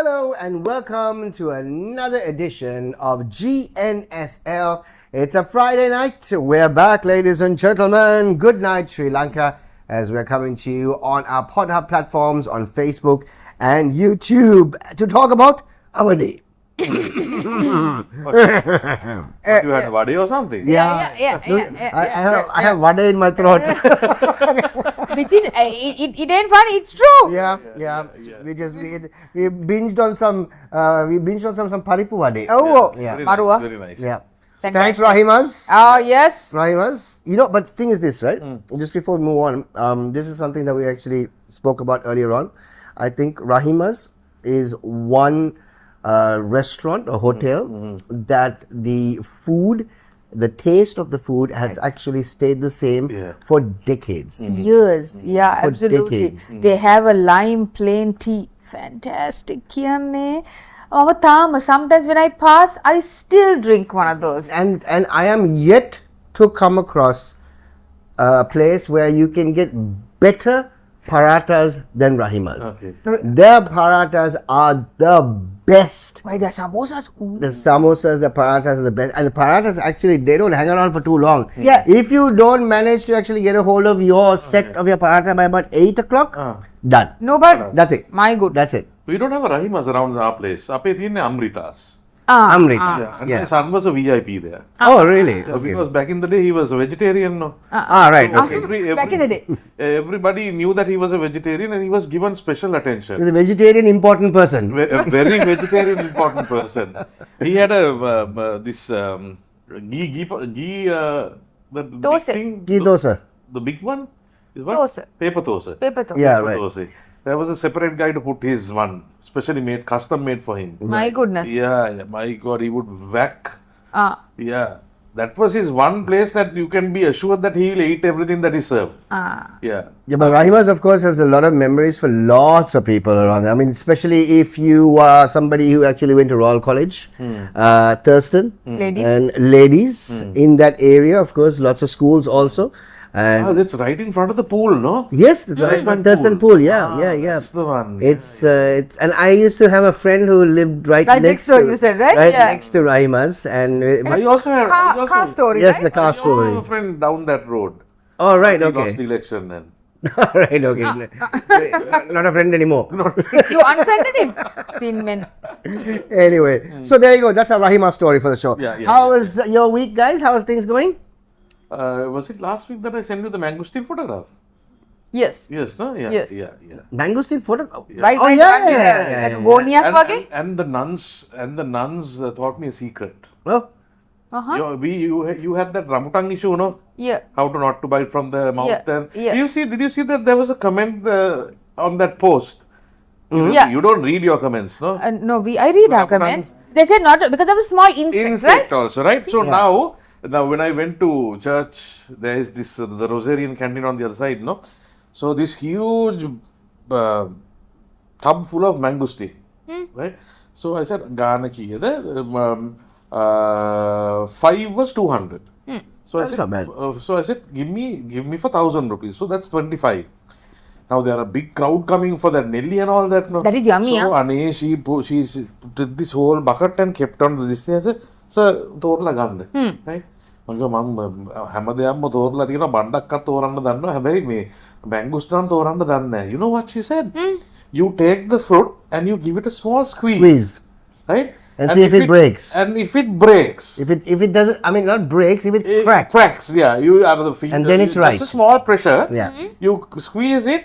Hello and welcome to another edition of GNSL. It's a Friday night. We're back, ladies and gentlemen. Good Night Sri Lanka, as we're coming to you on our PodHub platforms on Facebook and YouTube to talk about our day. You had vade or something? Yeah. I have vade in my throat. Which is it ain't funny, it's true. Yeah. We binged on some some paripu vade. Oh, Yeah. Very Marua. nice, very nice. Yeah. Fantastic. Thanks, Rahimas. Oh, yes. Rahimas. But the thing is this, right? Just before we move on, this is something that we actually spoke about earlier on. I think Rahimas is one restaurant or hotel that the taste of the food has actually stayed the same for decades. Years. Yeah, For absolutely. decades. They have a lime plain tea. Fantastic. Kiyanne. Sometimes when I pass, I still drink one of those. And I am yet to come across a place where you can get better parathas than Rahimas. Okay. Their parathas are the best. Why, the samosas? Ooh. The samosas, the parathas are the best. And the parathas actually, they don't hang around for too long. Yeah. If you don't manage to actually get a hold of your set of your paratha by about 8 o'clock, done. No, but That's it. my good. That's it. We don't have a Rahimas around our place. Ape thiyenne Amritas. Amrita. And Yeah. my son was a VIP there. Oh, really? Because back in the day he was a vegetarian. No? Right. So Okay. Back in the day. Everybody knew that he was a vegetarian and he was given special attention. He's a vegetarian important person. A very vegetarian important person. He had this ghee the big Dosa. thing. Ghee dosa. The big one is what? Dosa. Paper dosa. Paper toast. Yeah, Paper right. dosa. There was a separate guy to put his one, specially made, custom made for him. My goodness. Yeah, my God, he would whack. Ah. Yeah, that was his one place that you can be assured that he will eat everything that is served. Ah. Yeah. Yeah, but Rahimas, of course, has a lot of memories for lots of people around there. I mean, especially if you are somebody who actually went to Royal College, Thurston, Ladies. and ladies in that area, of course, lots of schools also. And That's right in front of the pool, no? yes, the Thurston Pool. Yeah. That's the one. It's and I used to have a friend who lived right Right next next door, to you said, right? right Yeah. next to Rahimas, and I also had Car story, yes, right? the car I also story. have a friend down that road. All right, He lost okay. the election then. All right, okay. Not a friend anymore. You unfriended him. Seen men. Anyway, so there you go. That's a Rahima story for the show. Yeah, How was your week, guys? How is things going? Was it last week that I sent you the mangosteen photograph? Yes. Yes, no? Yeah, Yes. yeah. Mangosteen photo. Right, Oh, right, yeah, right, yeah, like a Goniak And, wage? and the nuns taught me a secret. Oh, Uh-huh. You had that rambutan issue, no? Yeah. How to not to bite from the mouth. Yeah, And yeah. Did you see that there was a comment on that post? Yeah. You don't read your comments, no? No, I read our comments. They said not because of a small insect, Insect right? also, right? So now when I went to church, there is this the Rosarian canteen on the other side, no? So this huge tub full of mangosteen, right? So I said, "Gana kiyada." 5 was 200. So That's not bad. I said, give me for 1,000 rupees. So that's 25. Now there are a big crowd coming for that Nelly and all that. No? That is yummy, So Ane, she did this whole bucket and kept on this thing. I said, sir, thorla ganda. Right? මම හැමදේම තෝරලා තියෙනවා බණ්ඩක්වත් තෝරන්න දන්නවා හැබැයි මේ මැංගුස්ටන් තෝරන්න දන්නේ නැහැ. You know what she said? You take the fruit and you give it a small squeeze. Right? And see if it breaks. And if it breaks. If it doesn't, I mean, not breaks, if it cracks. Cracks, yeah. You are the finger. And then it's right. Just a small pressure. Yeah. You squeeze it.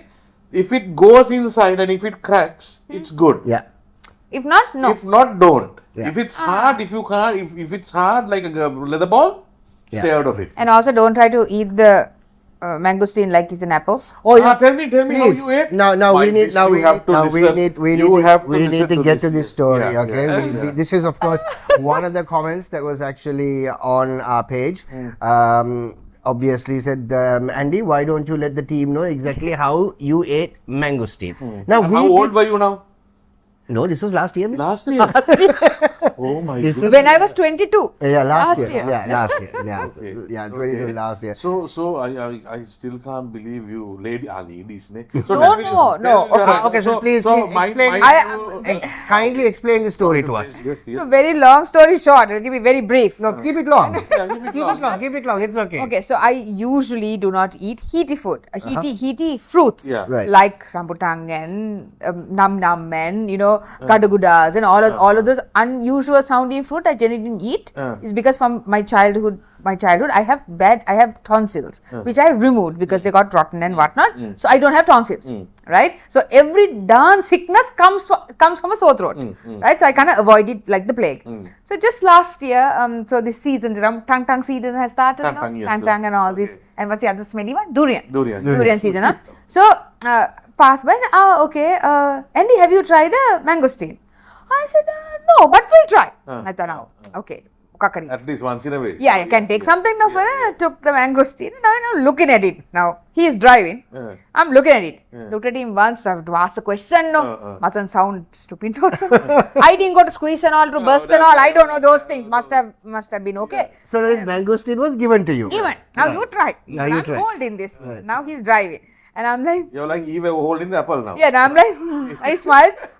If it goes inside and if it cracks, it's good. Yeah. If not, no. If not, don't. Yeah. If it's hard, if you can't, if it's hard like a leather ball, stay out of it. And also don't try to eat the mangosteen like it's an apple. Oh yeah. Tell me Please. how you ate. Now Why we need this now you we have need to now we listen. need we You have to need listen to to get to this. this story. Yeah, Okay. yeah. This is of course one of the comments that was actually on our page. Obviously said, Andy, why don't you let the team know exactly how you ate mangosteen? Now How old were you now? No, this was last year. Last year. Oh my This goodness. is- When I was 22. Yeah, last year. year. Yeah, last year. Yeah, 22 last year. So I still can't believe you, ladies. Ne? So No, let me- no, no. Okay, so please explain. Kindly explain the story to us. Yes, yes. So very long story short, I'll give you very brief. No, keep it long. Yeah, keep it long. Keep it long. It's okay. Okay, so I usually do not eat heaty food, heaty fruits, Yeah. Right. like rambutan and nam nam and kadagudas and all of those unusual sounding fruit I generally didn't eat. Is because from my childhood I have tonsils which I removed because they got rotten and whatnot. So I don't have tonsils, right? So every darn sickness comes from a sore throat, right? So I kind of avoid it like the plague. So just last year, so this season, the tang season has started, Tang, yes, tang and all this. And what's the other smelly one? Durian season, huh? So pass by. Okay. Andy, have you tried a mangosteen? I said no, but we'll try. I thought, now, okay. Kakari. At least once in a way. Yeah, I can take something now. I took the mangosteen. Now I'm looking at it. Now he is driving. I'm looking at it. Looked at him once. I have to ask the question. No, mustn't sound stupid. I didn't go to squeeze and all to burst and all. I don't know those things. Must have been okay. So this mangosteen was given to you. Even now you try. Now you I'm try. holding this. Now he's driving, and I'm like, You're like Eve holding the apple now. yeah. And I'm like,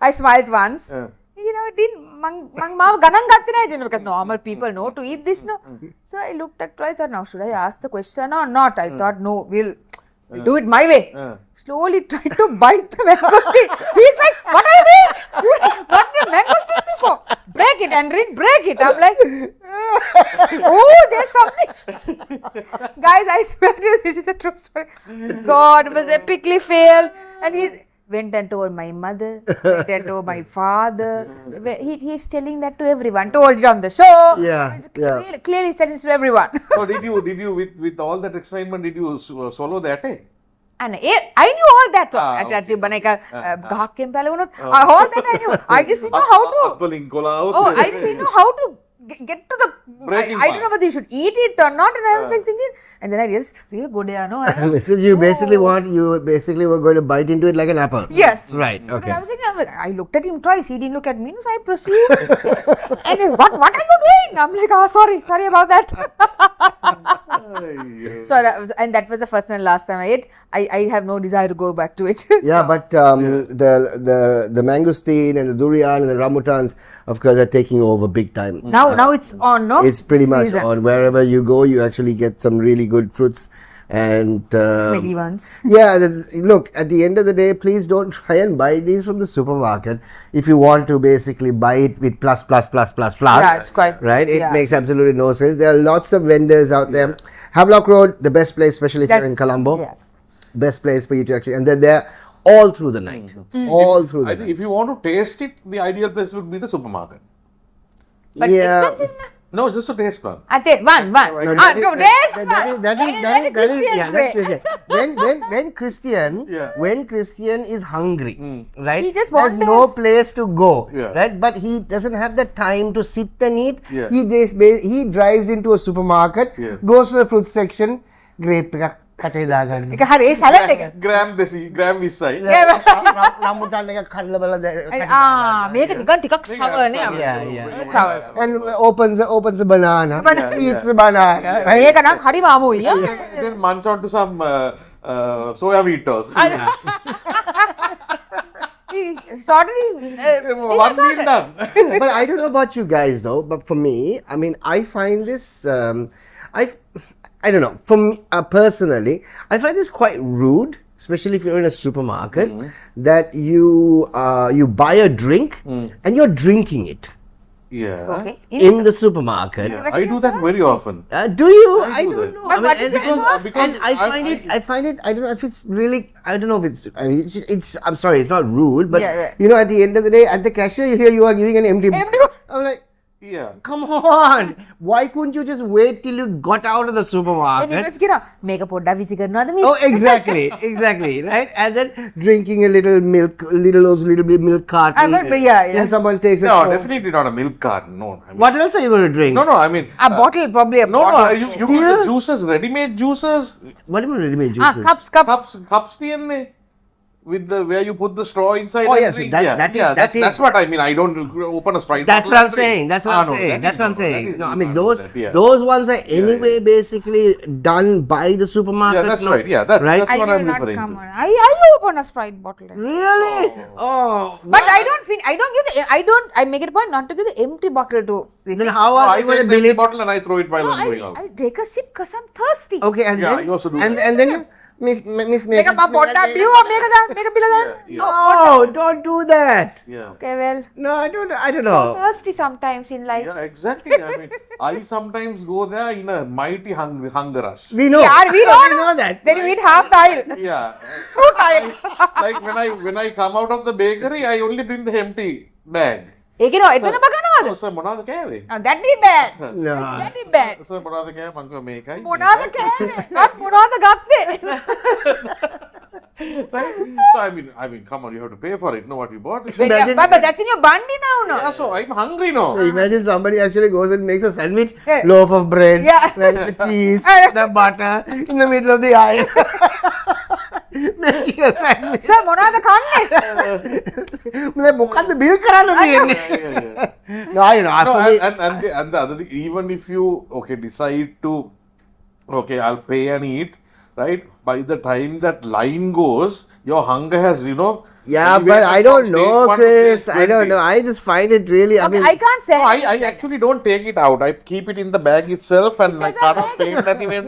I smiled once. It didn't mang ganang gatte because normal people know to eat this, no. So I looked at twice. Now should I ask the question or not? I thought no, we'll do it my way. Slowly tried to bite the mangosteen. He's like, what are you doing? You got the mangosteen before? Break it, Andrin, break it. I'm like, oh, there's something. Guys, I swear to you, this is a true story. God was epically failed, and he went and told my mother, went and told my father. He's telling that to everyone. Told it on the show. Yeah, yeah. Clearly telling it to everyone. So did you with all that excitement, did you swallow that? And I knew all that. okay. All that I knew. I just didn't know how to. Oh, I just didn't know how to get to the. I don't know whether you should eat it or not. And I was like thinking, and then I realized it's real good, So you basically were going to bite into it like an apple. Yes. Right. Because Okay. I was thinking, I looked at him twice. He didn't look at me, so I proceeded. And then, what are you doing? I'm like, sorry about that. So that was the first and last time I ate. I have no desire to go back to it. Yeah, but the mangosteen and the durian and the rambutans, of course, are taking over big time. Now it's on, no? It's pretty much Season. on. Wherever you go, you actually get some really good fruits and Smelly ones. yeah. Look, at the end of the day, please don't try and buy these from the supermarket. If you want to basically buy it with plus, Yeah, it's quite right. It yeah. makes absolutely no sense. There are lots of vendors out there. Havelock Road, the best place, especially if you're in Colombo. Yeah. Best place for you to actually, and then they're all through the night. All through the I night. think if you want to taste it, the ideal place would be the supermarket. But Yeah. expensive, na? No, just to taste one. I take one. No, that is- Two days. that's Christian. When Christian, Yeah. when Christian is hungry, right? He just there's wants no this. place to go, Yeah. right? But he doesn't have the time to sit and eat. Yeah. He drives into a supermarket, Yeah. goes to the fruit section, grape කටේ දාගන්න. එක හරි ඒ සලඩ් එක. Gram this side. රම්බුටාන් එක කඩලා බලලා මේක නිකන් ටිකක් sour නේ. Yeah. Sour. and opens the banana, eats the banana, right? මේක නම් හරිම අමුයි. Then munch on to some soya meat toast. Sorted is One meal done. But I don't know about you guys though, but for me, I mean, I find this, I don't know, for me personally, I find this quite rude, especially if you're in a supermarket, that you buy a drink and you're drinking it Yeah. Okay. in the supermarket. Yeah, I do that very often. Do you? I do don't that. know. But what and is it? Because and I find it. I don't know if it's really. I don't know if it's. I mean, it's. I'm sorry, it's not rude, but Yeah. you know, at the end of the day, at the cashier, here you are giving an empty. I'm like, Yeah. come on! Why couldn't you just wait till you got out of the එනි supermarket? Miss කියනවා මේක පොඩ්ඩක් විසි කරනවද miss? Oh, exactly, right? And then drinking a little milk, little bit milk carton. yeah. Then someone takes it. No, home. definitely not a milk carton. No. I mean, What else are you going to drink? No, I mean. A bottle, probably a No, bottle. you got the juices, ready-made juices. What do you mean ready-made juices? Cups. Cups තියන්නේ. with the where you put the straw inside. Oh, and yes, drink. that is- That's what I mean. I don't open a Sprite. That's bottle what I'm and drink. saying. That's what I'm saying. that That's is what I'm not- that saying. is No, I not mean that, yeah. those ones are anyway basically done by the supermarket. Yeah, that's no? right. Yeah, that's right. that's I what will I'm not referring come to. on. I open a Sprite bottle. Really? Oh. But I don't give I make it a point not to give the empty bottle to. Then how No, are I they going take to the empty believe? bottle and I throw it while No, I'm going out. I take a sip because I'm thirsty. Okay, and Yeah, then you also do and that. then Miss Make a bottle view or make a bill. Yeah. No, don't do that. Yeah. Okay, well, No, I don't so know. thirsty sometimes in life. Yeah, exactly. I mean, I sometimes go there in a mighty hunger rush. We know. Yeah, we know that. Then you eat half the aisle. Yeah. Fruit aisle. Like when I come out of the bakery, I only bring the empty bag. ඒකේ නෝ එතන බගනවද? So මොනවද කෑවේ? That is bad. No. That is bad. So මොනවද කෑවේ? මං කිව්වා මේකයි. මොනවද කෑවේ? not මොනවද ගත්තේ? Right? So I mean, come on, you have to pay for it. Know what you bought? But that's in your bandi now, no? Yeah, so I'm hungry now. Imagine somebody actually goes and makes a sandwich, Yeah. loaf of bread, Yeah. like the cheese, the butter, in the middle of the aisle. Making a sandwich. Sir, මොනවද කන්නේ? මොකද්ද bill කරන්න තියෙන්නේ? Yeah. No, I don't know. No, For me- and the other thing, even if you decide to I'll pay and eat, right? By the time that line goes, your hunger has yeah, elevated but I from don't stage know, 1 to Chris. stage I don't 20. know. I just find it really. I Okay, mean, I can't say. No, I actually don't take it out. I keep it in the bag itself and like kind of pain නැති වෙන්න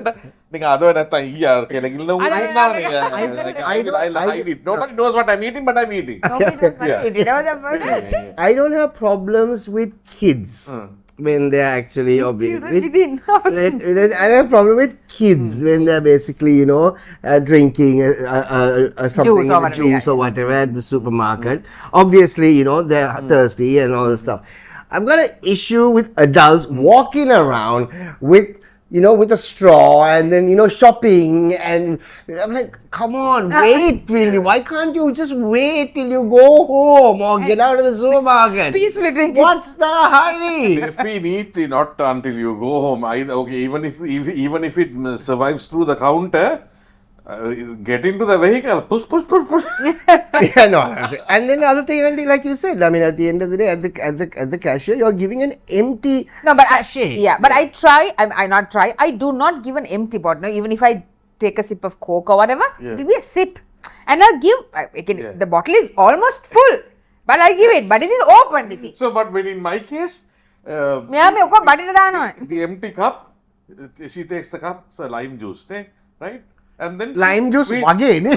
නිකන් අදව නැත්තම් ඊයා කියලා ගිල්ල I'll hide it. Nobody knows what I'm eating, but I'm eating. I don't have problems with kids when they're actually obviously. Within. I don't have a problem with kids when they're basically, drinking something Juice or in the whatever, juice or whatever at the supermarket. Obviously, they're thirsty and all this stuff. I've got an issue with adults walking around with a straw and then, shopping. And I'm like, come on, wait, really. Why can't you just wait till you go home or get out of the supermarket? Peacefully drinking. What's the hurry? Definitely not until you go home. Even if it survives through the counter, get into the vehicle, push. Yeah, no. And then the other thing, Andy, like you said, I mean, at the end of the day, at the cashier, you're giving an empty sachet. But I try. I not try. I do not give an empty bottle. No, even if I take a sip of Coke or whatever, give me a sip, and I'll give. The bottle is almost full, but I give it. But it is open. So, but when in my case, මෙයා ඔක්කොම බඩට දානවා. the empty cup, she takes the cup, so lime juice, right? And then Lime juice වගේ නේ.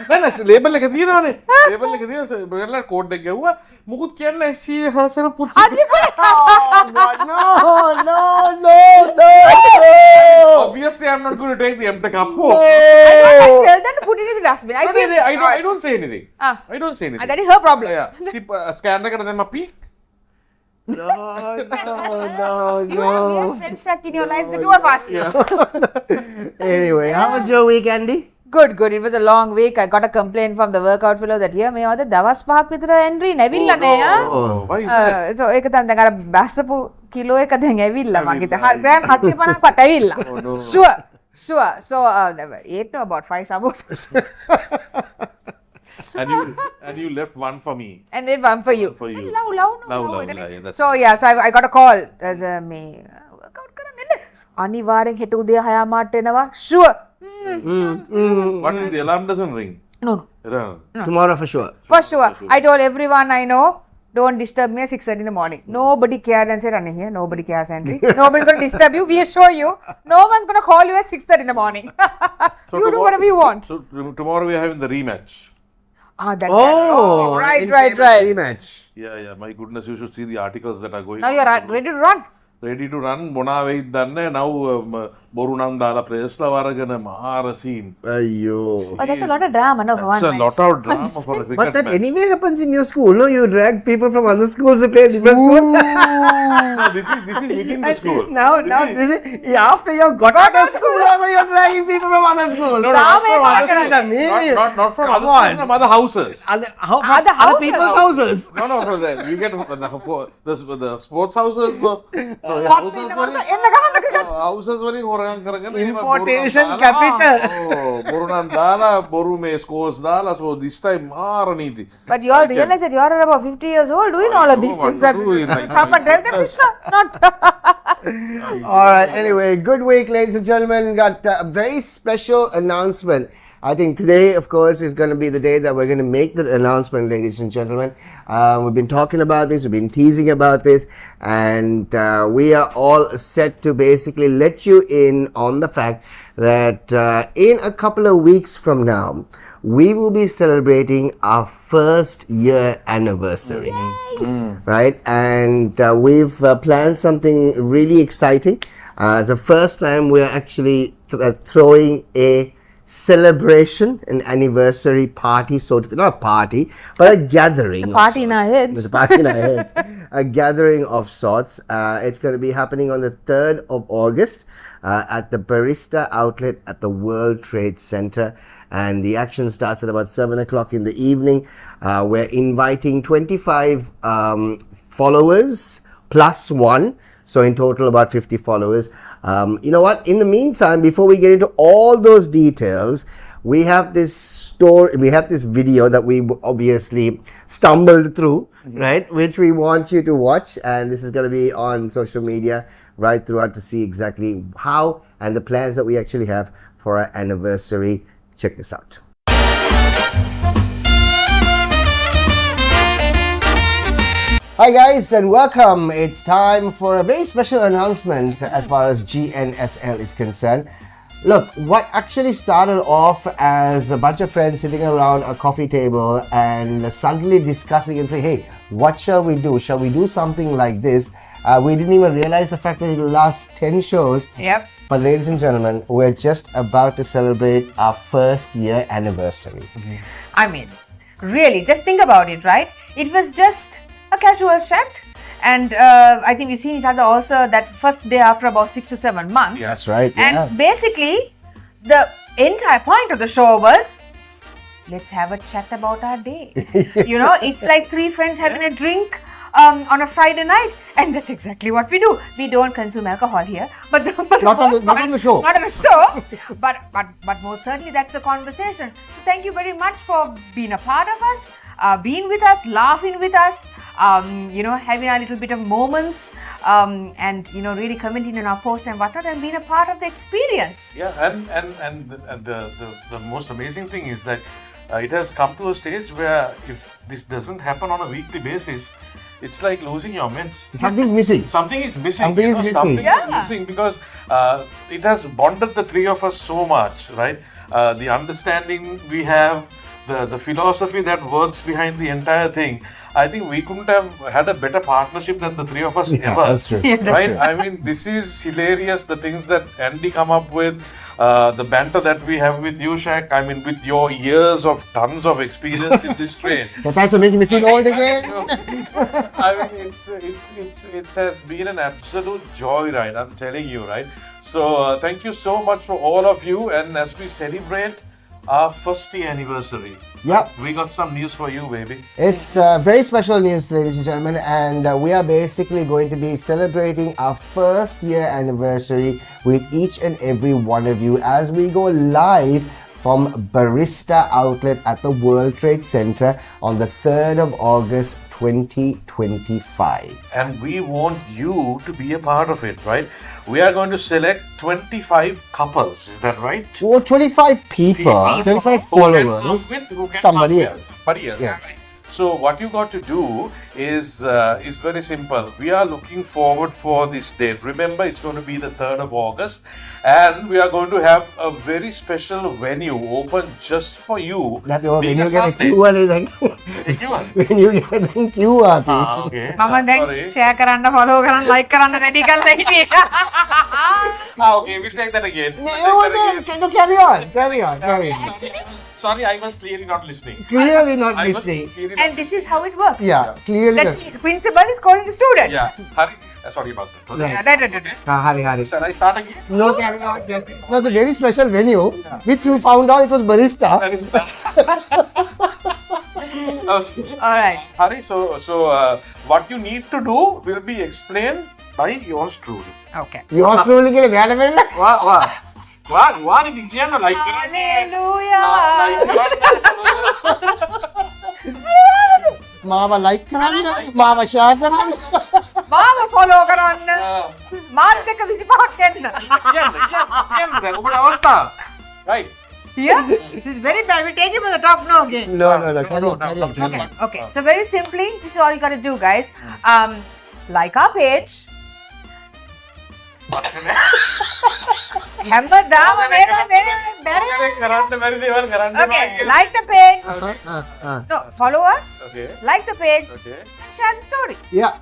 නෑ label එක තියෙනවානේ. Label එක තියෙනවා. බලලා කෝඩ් එක ගැහුවා. මුකුත් කියන්නේ නැහැ. she herself puts it. No. Obviously, I'm not going to take the empty cup home. I tell them to put it in the dustbin. I don't say anything. I don't say anything. That is her problem. Yeah. She scan එකට දැම්ම අපි No. You have friends stuck in your life, the two of us. Anyway, how was your week, Andy? Good. It was a long week. I got a complaint from the workout fellow that yeah, මේ වද දවස් 5ක් විතර Henry නැවිල්ලා නෑ. Why is that? So ඒක තමයි දැන් අර බැස්සපු කිලෝ එක දැන් ඇවිල්ලා මං හිතා. ග්‍රෑම් 750ක් වත් ඇවිල්ලා. Sure. So ate about 5 samosas. And you left one for me. And then one for you. For you. Love. Yeah, that's So yeah, so I got a call as me workout කරන්න එන්න. අනිවාර්යෙන් හෙට උදේ 6 මාට එනවා. Sure. What if the alarm doesn't ring? No. Tomorrow for sure. For sure. I told everyone I know, don't disturb me at 6:30 in the morning. Nobody cared and said, Anna here, nobody cares, Henry. Nobody's going to disturb you. We assure you, no one's going to call you at 6:30 in the morning. You do whatever you want. So tomorrow we are having the rematch. Right. Rematch. Yeah. My goodness, you should see the articles that are going. Now you're ready to run. Ready to run. මොනා වෙයිද දන්නේ now බොරු නම් දාලා ප්‍රේස්ලා වරගෙන මහාර scene. Ayyo. Oh, that's a lot of drama, no? For one It's a match. lot of drama for a cricket But that match. anyway happens in your school, no? You drag people from other schools to play different schools. No, this is within the school. Now this is after you've got out of school, now you're dragging people from other schools. No, Rame from other Kakara. schools, I mean. Not from Come other schools, on. from other houses. Other Other houses? people's houses. No, from the, you get the sports houses, houses වලින් හොරගම් කරගෙන Importation capital. බොරුනම් දාලා බොරු මේ scores දාලා so this time මාර නීති. But you all realize that you are about 50 years old doing all of these things. Someone tell them this, not. All right. Anyway, good week, ladies and gentlemen. Got a very special announcement. I think today, of course, is going to be the day that we're going to make the announcement, ladies and gentlemen. We've been talking about this, we've been teasing about this, and we are all set to basically let you in on the fact that in a couple of weeks from now, we will be celebrating our first year anniversary. Right? And we've planned something really exciting. The first time we're actually throwing a celebration, an anniversary party, so to not a party, but a gathering. It's a party in our heads. It's a party in our heads. A gathering of sorts. It's going to be happening on the 3rd of August at the Barista outlet at the World Trade Center. And the action starts at about 7 o'clock in the evening. We're inviting 25 followers plus one. So in total, about 50 followers. You know what? In the meantime, before we get into all those details, we have this story, we have this video that we obviously stumbled through, right? Which we want you to watch. And this is going to be on social media right throughout to see exactly how and the plans that we actually have for our anniversary. Check this out. Hi guys and welcome. It's time for a very special announcement as far as GNSL is concerned. Look, what actually started off as a bunch of friends sitting around a coffee table and suddenly discussing and say, hey, what shall we do? Shall we do something like this? We didn't even realize the fact that it'll last 10 shows. Yep. But ladies and gentlemen, we're just about to celebrate our first year anniversary. I mean, really, just think about it, right? It was just a casual chat, and I think we've seen each other also that first day after about 6 to 7 months. Yeah, that's right. And basically, the entire point of the show was, let's have a chat about our day. You know, it's like three friends having a drink on a Friday night, and that's exactly what we do. We don't consume alcohol here, but Not on the show. Not on the show, but most certainly that's the conversation. So thank you very much for being a part of us, being with us, laughing with us, you know, having a little bit of moments, and you know, really commenting on our post and whatnot, and being a part of the experience. Yeah, and the most amazing thing is that it has come to a stage where if this doesn't happen on a weekly basis, it's like losing your meds. Something's missing. Something is missing. Something is missing. Something is missing because it has bonded the three of us so much, right? The understanding we have, the philosophy that works behind the entire thing. I think we couldn't have had a better partnership than the three of us ever. That's true. Yeah, that's Right? true. I mean, this is hilarious. The things that Andy come up with, the banter that we have with you, Shaq. I mean, with your years of tons of experience in this trade. Thanks for making me feel old again. I mean, it has been an absolute joy, right? I'm telling you, right? So thank you so much for all of you, and as we celebrate our first year anniversary, Yep. we got some news for you, baby. It's very special news, ladies and gentlemen, and we are basically going to be celebrating our first year anniversary with each and every one of you as we go live from Barista Outlet at the World Trade Center on the 3rd of August 2025. And we want you to be a part of it, right? We are going to select 25 couples, is that right? Well, 25 people, 25 followers, Who can somebody come else. with somebody else. Yes. Right? So what you got to do is very simple. We are looking forward for this date. Remember, it's going to be the 3rd of August, and we are going to have a very special venue open just for you. That when being you a get a Sunday. QR, like, Thank you. when you get a QR, Ah, okay. Mama then Sorry. share කරන්න, follow කරන්න, like කරන්න ready කරලා හිටියේ. Ah, okay, we'll take that again. no, carry on. Sorry, I was clearly not listening. Clearly not I was listening. clearly And this is how it works. Yeah, clearly. The principal is calling the student. Yeah. Hari, sorry about that. No. Yeah. Hari. Shall I start again? No, carry on. No, the very special venue, which you found out it was Barista. Okay. All right. Hari, so what you need to do will be explained by yours truly. Okay. yours truly කියලා මෙයාට වෙන්න. වා ඉතින් කියන්න like Hallelujah. මාව like කරන්න, මාව share කරන්න. මාව follow කරන්න. මාත් එක්ක 25ක් එන්න. කියන්න දැන් ඔබට අවස්ථාව. Right. Here, this is very bad. We'll take it from the top now again. No. Carry on. Okay. So very simply, this is all you gotta do, guys. Like our page. හැමදාම මේක very කරන්න බැරි දේවල් කරන්න Okay, like the page. No, follow us. Okay. Like the page. Okay. And share the story. Yeah.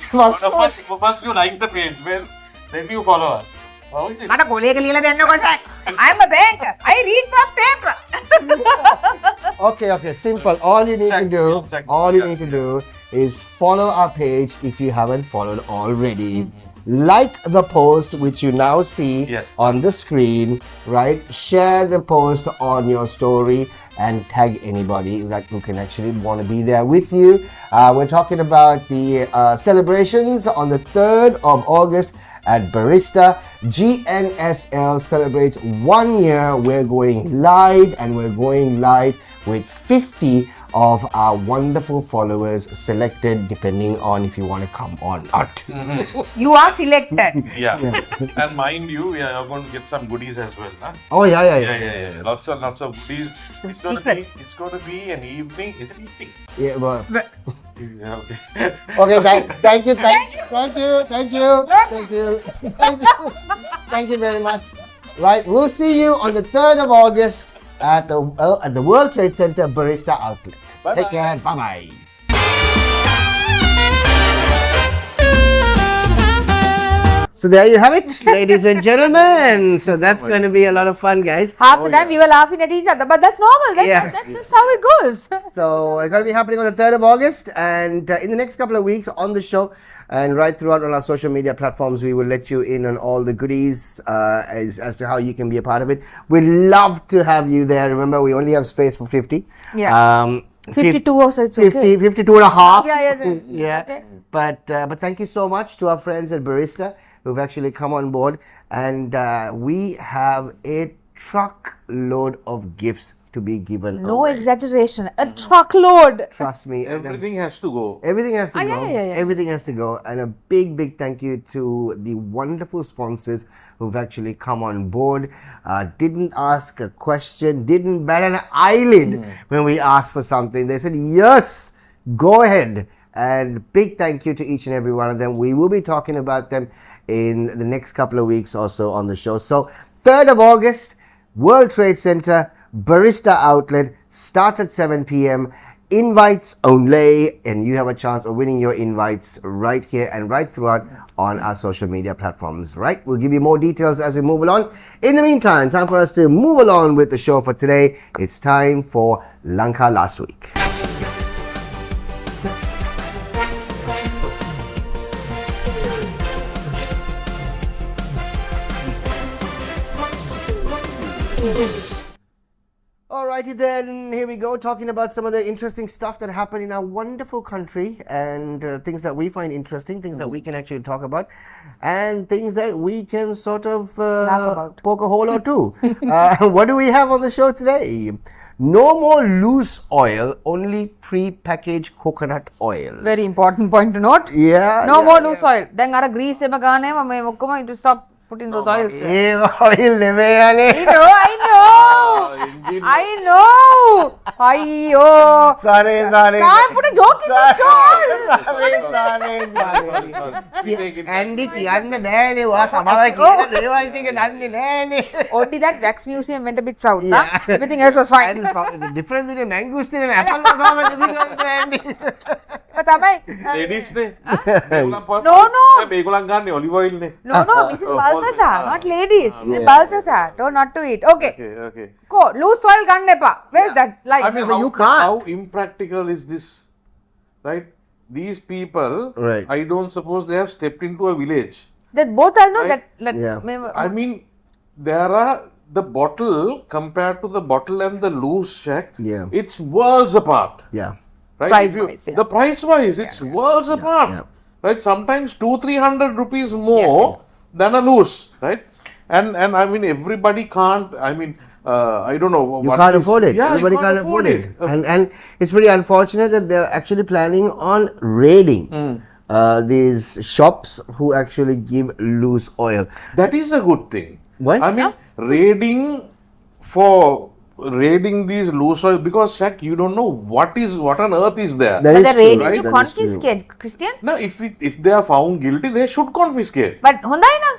First you like the page, then you follow us. How is it? මට කොලේක ලියලා දෙන්නකෝ sir. I'm a banker. I read from paper. Okay. Simple. All you need to do is follow our page if you haven't followed already. Like the post which you now see Yes. on the screen, right? Share the post on your story and tag anybody that who can actually want to be there with you. We're talking about the celebrations on the 3rd of August at Barista. GNSL celebrates 1 year. We're going live, and we're going live with 50 of our wonderful followers selected depending on if you want to come or not. You are selected. Yeah. And mind you, we are going to get some goodies as well. Huh? Oh yeah. Yeah. Lots of goodies. Secrets. It's going to be an evening. Is it evening? Yeah, well, Yeah, okay. okay, thank you. Thank you very much. Right, we'll see you on the 3rd of August at the World Trade Center Barista Outlet. Bye-bye. Take care. Bye. So there you have it, ladies and gentlemen. So that's going to be a lot of fun, guys. Half the time we were laughing at each other, but that's normal. That's just how it goes. So it's going to be happening on the 3rd of August, and in the next couple of weeks on the show and right throughout on our social media platforms, we will let you in on all the goodies as to how you can be a part of it. We'd love to have you there. Remember, we only have space for 50. Yeah. 52 also, it's 50, okay. 52 and a half. Yeah. Okay. But thank you so much to our friends at Barista who've actually come on board, and we have a truckload of gifts to be given No away. exaggeration. A truckload. Trust me. Everything has to go. Everything has to go. Yeah. Everything has to go. And a big thank you to the wonderful sponsors who've actually come on board. Didn't ask a question, didn't bat an eyelid when we asked for something. They said, yes, go ahead. And big thank you to each and every one of them. We will be talking about them in the next couple of weeks also on the show. So 3rd of August, World Trade Center, Barista Outlet, starts at 7 p.m. Invites only, and you have a chance of winning your invites right here and right throughout on our social media platforms, right? We'll give you more details as we move along. In the meantime, time for us to move along with the show for today. It's time for Lanka Last Week. Alrighty then, here we go, talking about some of the interesting stuff that happened in our wonderful country, and things that we find interesting, things that we can actually talk about, and things that we can sort of Laugh about. poke a hole or two. What do we have on the show today? No more loose oil, only pre-packaged coconut oil. Very important point to note. Yeah. No more loose oil. Then got a grease ema gaane me mokkoma to stop putting those oils. Yeah, oil neme yane. I know. Ayyo. Sorry. Can't put a joke in the show. Sorry. Andy කියන්න බෑනේ වා සමහරයි කියන දේවල් ටික දන්නේ නෑනේ. Only that wax museum went a bit south. Huh? Everything else was fine. And the difference between mangosteen and apple was also Andy. But තමයි Ladies නේ. No. මේගොල්ලන් ගන්න ඔලිව් ඔයිල් නේ. No, Mrs. Balthasar, not ladies. Mrs. Balthasar, told not to eat. Okay. Go, loose oil ganne pa. Where's that? Like, I mean, you can't. How impractical is this? Right? These people, Right. I don't suppose they have stepped into a village. that both I know Right. that. Yeah. I mean, there are the bottle compared to the bottle and the loose shack. Yeah. It's worlds apart. Yeah. Right? Price-wise, yeah. The price wise, it's worlds apart. yeah. right? Sometimes 200-300 rupees more than a loose, right? And I mean, everybody can't, I mean, I don't know. You what can't is- afford it. Yeah, Everybody you can't afford it. And it's pretty unfortunate that they're actually planning on raiding these shops who actually give loose oil. That is a good thing. Why? I mean, raiding these loose oil, because Shaq, you don't know what on earth is there. That But is they're true, ready right? to That is true. confiscate, Christian. Now, if they are found guilty, they should confiscate. But hondai na.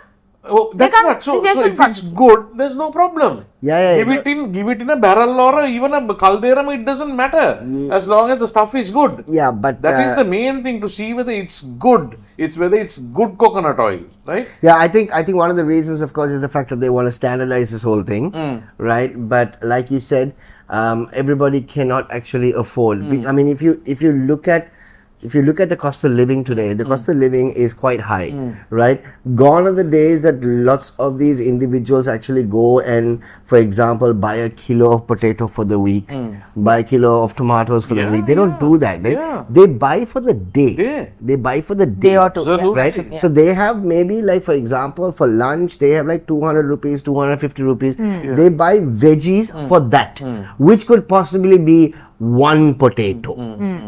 Oh, that's can't- what. So they should if it's good, there's no problem. Yeah, Give it in a barrel or even a calderum. It doesn't matter as long as the stuff is good. Yeah, but That is the main thing, to see whether it's good. It's whether it's good coconut oil, right? yeah, I think one of the reasons, of course, is the fact that they want to standardize this whole thing, right? But like you said, everybody cannot actually afford. I mean, if you look at the cost of living today, the cost of living is quite high, right? Gone are the days that lots of these individuals actually go and, for example, buy a kilo of potato for the week, buy a kilo of tomatoes for the week. They don't do that. They buy for the day. Yeah. They buy for the day. Day or two. Absolutely. Right? Yeah. So they have maybe, like, for example, for lunch, they have like 200 rupees, 250 rupees. They buy veggies for that, which could possibly be one potato,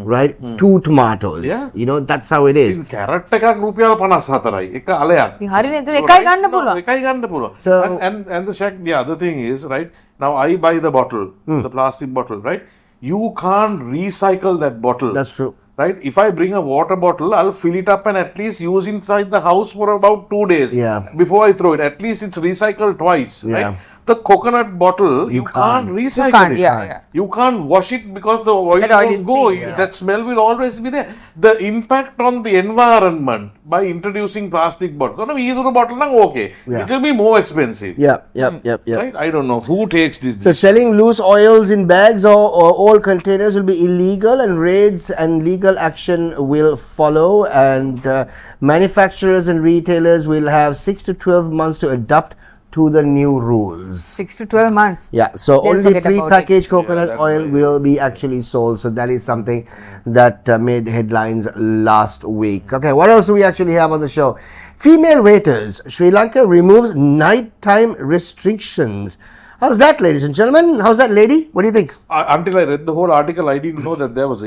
right? 2 tomatoes. Yeah. You know, that's how it is. ඉතින් carrot එකක් රුපියල් 54යි එක අලයක්. ඉතින් හරිනේ. එතන එකයි ගන්න No, පුළුවන්. එකයි ගන්න පුළුවන්. So- and the Shaq, the other thing is, right, now I buy the bottle, the plastic bottle, right? You can't recycle that bottle. That's true. Right? If I bring a water bottle, I'll fill it up and at least use inside the house for about 2 days Yeah. before I throw it. At least it's recycled twice, Yeah. right? The coconut bottle, you can't recycle can't, it. yeah. You can't wash it because the oil That oil won't is go. seen, yeah. That smell will always be there. The impact on the environment by introducing plastic bottles. No, either bottle nang okay. Yeah. It will be more expensive. Yep. Right? I don't know who takes this. So selling loose oils in bags or all containers will be illegal, and raids and legal action will follow, and manufacturers and retailers will have 6 to 12 months to adapt to the new rules. 6 to 12 months. Yeah, so They'll only forget about it. pre-packaged coconut that's oil will be actually sold. So that is something that made headlines last week. Okay, what else do we actually have on the show? Female waiters. Sri Lanka removes nighttime restrictions. How's that, ladies and gentlemen? How's that, lady? What do you think? Until I read the whole article, I didn't know that there was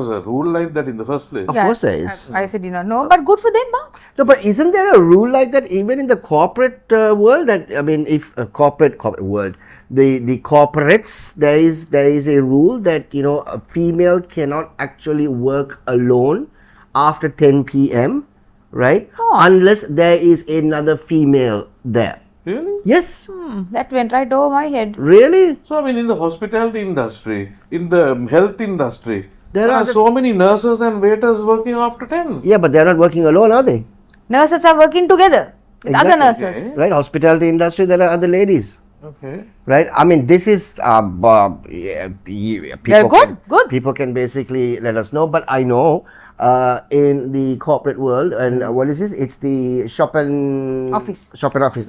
a rule like that in the first place. Of course there is. I said, no, but good for them, ma. No, but isn't there a rule like that even in the corporate world? That, I mean, if a corporate world, the corporates, there is a rule that, a female cannot actually work alone after 10 p.m., right? Oh. Unless there is another female there. Really? Yes. That went right over my head. Really? So, I mean, in the hospitality industry, in the health industry, There there are are so many nurses and waiters working after 10. Yeah, but they're not working alone, are they? Nurses are working together with other Exactly. nurses. Right? Hospitality industry, there are other ladies. Okay. Right? I mean, this is people They're good, can, good. People can basically let us know, but I know in the corporate world, and what is this? It's the Shop and Office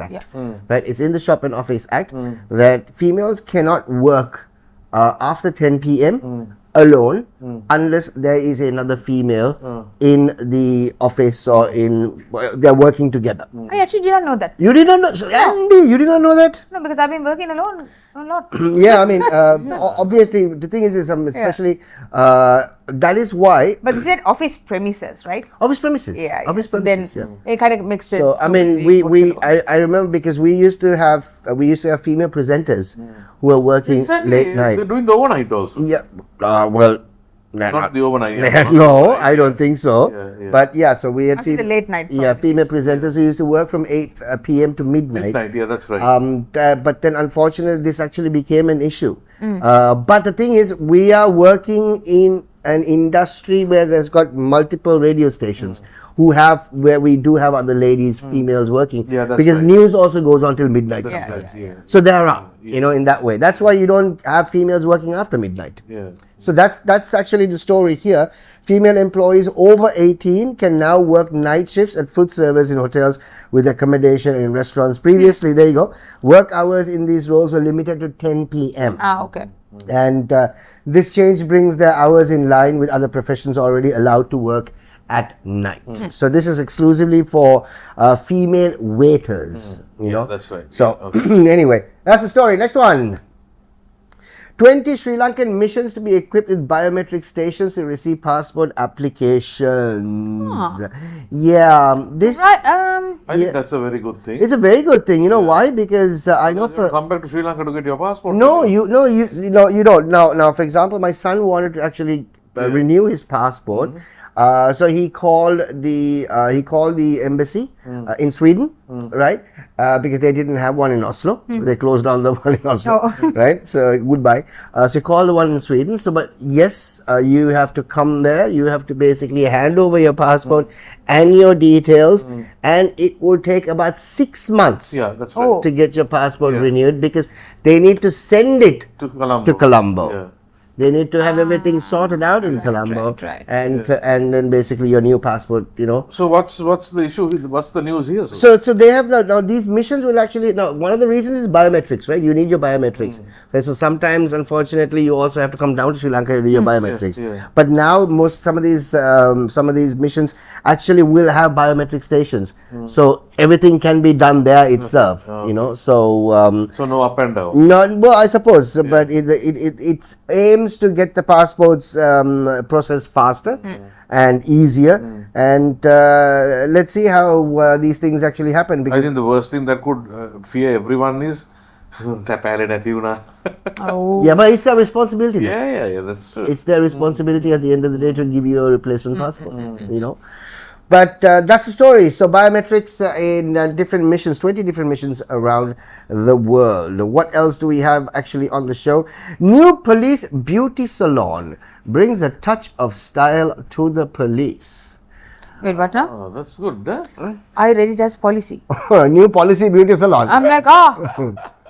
Act, Yeah. right? It's in the Shop and Office Act that females cannot work after 10 p.m. alone unless there is another female in the office or they're working together. I actually did not know that. You did not know, so Andy, you did not know that? No, because I've been working alone a lot. Yeah, I mean, obviously, the thing is especially, that is why But this is at office premises, right? office premises. Yeah. Office So premises. then it kind of makes sense. So I mean, I remember because we used to have female presenters who were working Exactly. late night. They're doing the overnight also. Yeah. Well. Not the overnight. No, I don't think so. Yeah. But yeah, so we had Actually, the late night Yeah, part. female presenters who used to work from 8 p.m. to midnight. Midnight, yeah, that's right. But then unfortunately this actually became an issue. But the thing is, we are working in an industry where there's got multiple radio stations where we do have other ladies, females working. Yeah, that's because right. news also goes on till midnight Yeah, sometimes. yeah. So there are, in that way. That's why you don't have females working after midnight. Yeah. So that's actually the story here. Female employees over 18 can now work night shifts at food service in hotels with accommodation in restaurants. Previously, there you go, work hours in these roles were limited to 10 p.m. Okay. And this change brings their hours in line with other professions already allowed to work at night. So this is exclusively for female waiters. You know, that's right. So anyway, that's the story. Next one. 20 Sri Lankan missions to be equipped with biometric stations to receive passport applications. Yeah, this. Right. I think that's a very good thing. It's a very good thing. You know why? Because I know for come back to Sri Lanka to get your passport. no, you don't. Now, for example, my son wanted to actually renew his passport. So he called the embassy in Sweden, right? Because they didn't have one in Oslo. They closed down the one in Oslo, right? So goodbye. So he called the one in Sweden. So, but yes, you have to come there. You have to basically hand over your passport and your details, and it will take about 6 months. Yeah, that's right. To get your passport renewed, because they need to send it To Colombo. to Colombo. Yeah. They need to have everything sorted out in Colombo, right. and then basically your new passport, you know. So what's the issue? What's the news here? So they have now these missions will actually now one of the reasons is biometrics, right? You need your biometrics. Okay, so sometimes, unfortunately, you also have to come down to Sri Lanka to do your biometrics. yeah. But now some of these missions actually will have biometric stations, so everything can be done there itself. You know, so. So no up and down. Not well, I suppose, but it aims to get the passports process faster and easier, and let's see how these things actually happen. I Because think the worst thing that could fear everyone is තැපෑලේ නැති වුණා. yeah, but it's their responsibility. then. Yeah, that's true. It's their responsibility at the end of the day to give you a replacement passport. You know. But that's the story. So biometrics in different missions, 20 different missions around the world. What else do we have actually on the show? New police beauty salon brings a touch of style to the police. Wait, what now? Oh, that's good. Huh? I read it as policy. New policy beauty salon. I'm like,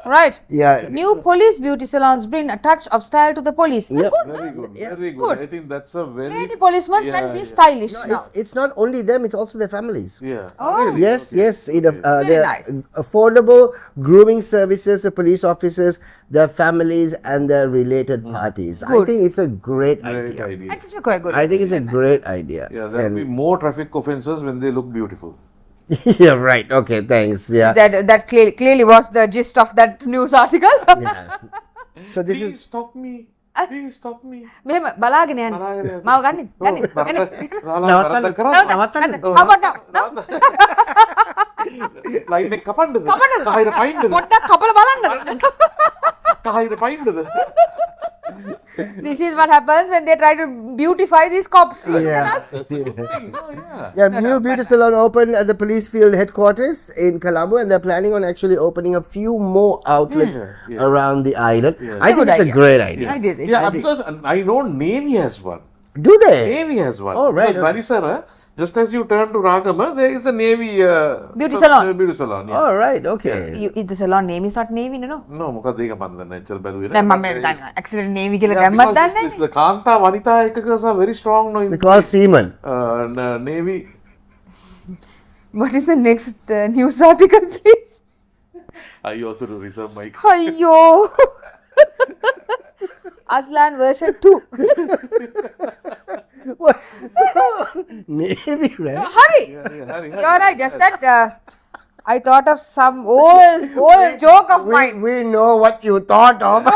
right. Yeah. New police beauty salons bring a touch of style to the police. Yep. Good. Very good. Yeah. Very good. Good. I think that's a very. Any policeman can be stylish now. It's not only them, it's also their families. Yeah. Oh. Really? Yes, yes. Very They're nice. affordable grooming services to police officers, their families, and their related parties. I Good. think it's a great Great idea. idea. I think it's quite good. I think it's a great idea. Yeah, there will be more traffic offences when they look beautiful. Yeah, right. Okay, thanks. Yeah. That clearly was the gist of that news article. Yeah. So this Please is stop me. Please stop me. මෙහෙම බලාගෙන යන්න. බලාගෙන යන්න. මාව ගන්න. රාලා කරද්ද කරා. How about now? Line එක කපන්නද? කපන්නද? කහිර පයින්නද? පොඩ්ඩක් කපලා බලන්නද? කහිර පයින්නද? This is what happens when they try to beautify these cops. Yeah. Oh, Yeah, new beauty salon opened at the police field headquarters in Colombo, and they're planning on actually opening a few more outlets around the island. I think Good it's a idea. great idea. I did it. Yeah, because I know Navy has one. Do they? Navy has one. Oh, right. Because Manisara, just as you turn to Ragama, there is a Navy Beauty salon. Beauty salon. Yeah. All right. Okay. The salon name is not Navy, no? No, මොකද ඒක මන් දන්නේ එච්චර බැලුවේ දැන් මම නැහැ. දන්නවා. Accident Navy කියලා Yeah, ගැම්මක් because දන්නේ this the කාන්තා වනිතා එකකස are very strong no in They call seaman. Navy. What is the next news article, please? I also do reserve mic. Ayyo. Aslan version 2. What? Navy, right? Hurry. Hurry. You're right. Just that I thought of some old joke of mine. We know what you thought of. No,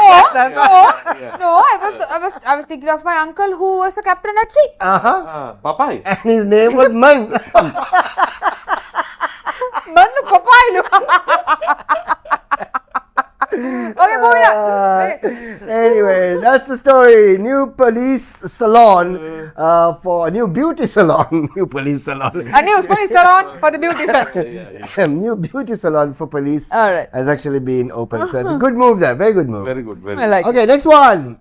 I was thinking of my uncle who was a captain at sea. Papai. And his name was Man. Mannu Papailu. Okay, moving on. Anyway, that's the story. New police salon for a new beauty salon. New police salon. A new police salon for the beauticians. New beauty salon for police All right. has actually been opened. So it's a good move there. Very good move. Very good. Very I good. like it. Okay, next one.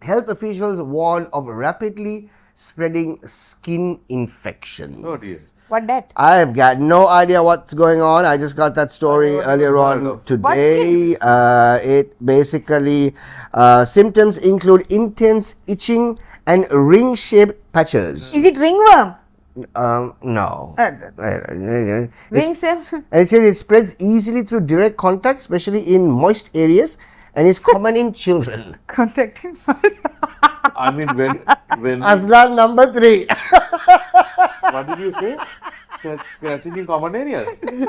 Health officials warn of rapidly spreading skin infections. Oh dear. What that? I've got no idea what's going on. I just got that story earlier on today. It basically symptoms include intense itching and ring-shaped patches. Is it ringworm? No. Ring shape? And it says it spreads easily through direct contact, especially in moist areas, and is common in children. Contacting I mean, when Aslan number 3. What did you say? Scratching in common areas. You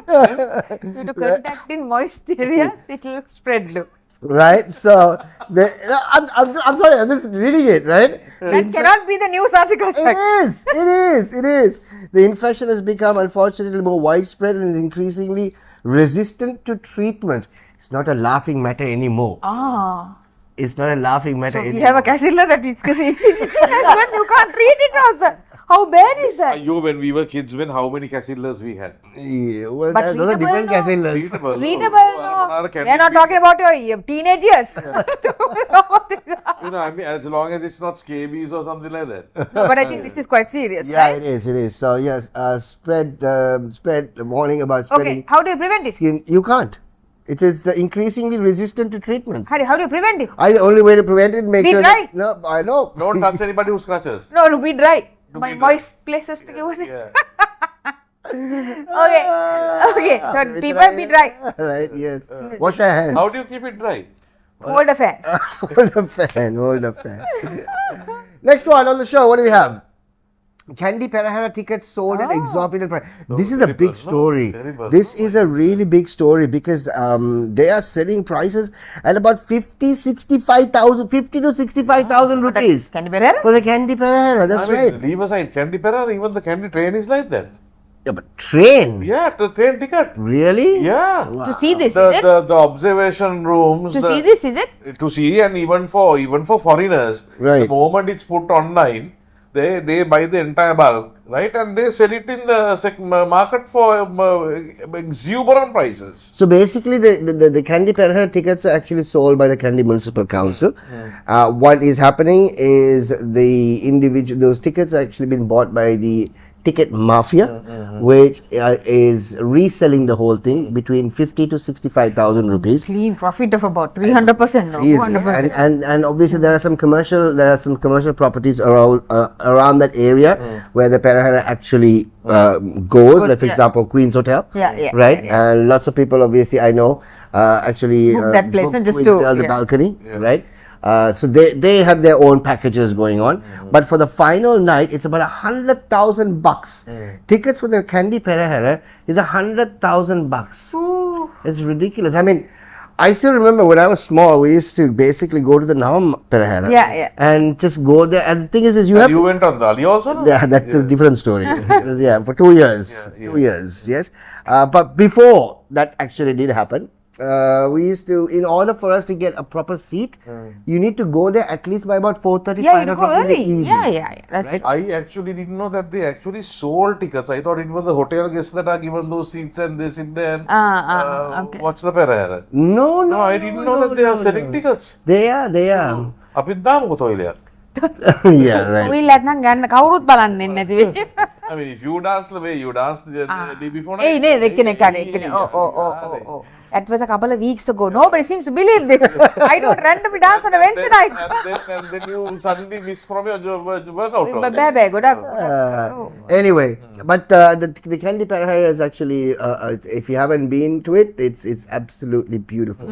to contact in moist areas, it will spread. Look. Right? So, I'm sorry, I'm just reading it, right? That cannot be the news article. It is. The infection has become, unfortunately, more widespread and is increasingly resistant to treatments. It's not a laughing matter anymore. It's not a laughing matter So we anymore. have a casilla that it's when you can't treat it also. How bad is that? When we were kids, how many casillas we had? Yeah, well, But those are different treatable, no. casillas. Readable, no. We are not talking about your teenage years. I mean, as long as it's not scabies or something like that. No, but I think this is quite serious, Yeah, right? it is. So, yes, spread warning about spreading. Okay, how do you prevent it? Skin. You can't. It is increasingly resistant to treatments. How do you prevent it? The only way to prevent it, make Be sure dry. that, no, I know. Don't touch anybody who scratches. No, be dry. My be dry. moist places to give it. Yeah. Okay, so people be dry. Right, yes. Wash your hands. How do you keep it dry? Hold a fan. Hold a fan. Next one on the show, what do we have? Candy Perahera tickets sold at exorbitant price. This is a very big personal, story. very personal. This is a really big story because they are selling prices at about 50 to 65,000 rupees Can you be ready? for the Candy Perahera. That's right. Leave aside candy pera, even the candy train is like that. Yeah, but train? Yeah, the train ticket. Really? Yeah. To see this, is it? The observation rooms. To see this, is it? To see, and even for foreigners, Right. the moment it's put online, they buy the entire bulk, right? And they sell it in the market for exuberant prices. So basically, the Candy Perahera tickets are actually sold by the Kandy Municipal Council. What is happening is those tickets are actually been bought by the ticket mafia, which is reselling the whole thing between 50 to 65,000 rupees. Clean profit of about 300%. No, Easy. 200%. And obviously there are some commercial properties around that area where the Perahera actually goes. Like for example, Queen's Hotel. Yeah, Right. yeah. And lots of people obviously I know actually Book that place, book and just Queen's to- Hotel, the yeah. balcony. Right. So they have their own packages going on, but for the final night it's about $100,000. Tickets for the Candy Perahera is $100,000. It's ridiculous. I mean, I still remember when I was small, we used to basically go to the Navam Perahera, Yeah. and just go there. And the thing is you have You went on Dali also? No? yeah, that's a different story. Yeah, for 2 years. Yeah, yeah. 2 years, yes. But before that actually did happen, we used to, in order for us to get a proper seat, you need to go there at least by about 4:30, Yeah, 5 you go o'clock in the early. evening. Yeah. That's Right? I actually didn't know that they actually sold tickets. I thought it was the hotel guests that are given those seats and they sit there and okay. watch the Perahera. No, No, I didn't know that they are selling tickets. They are. අපිත් දාමුකෝ toilet. Yeah, right. ඔයිලත් නම් ගන්න කවුරුත් බලන්නේ නැති වෙයි. I mean, if you dance the way you danced the day before Hey, night, එක්කෙනෙක්. Oh. That was a couple of weeks ago. Nobody seems to believe this. I don't randomly dance on a Wednesday night. and then you suddenly miss from your workout. බෑ ගොඩක්. Anyway, but the Candy Perahera is actually, if you haven't been to it, it's absolutely beautiful.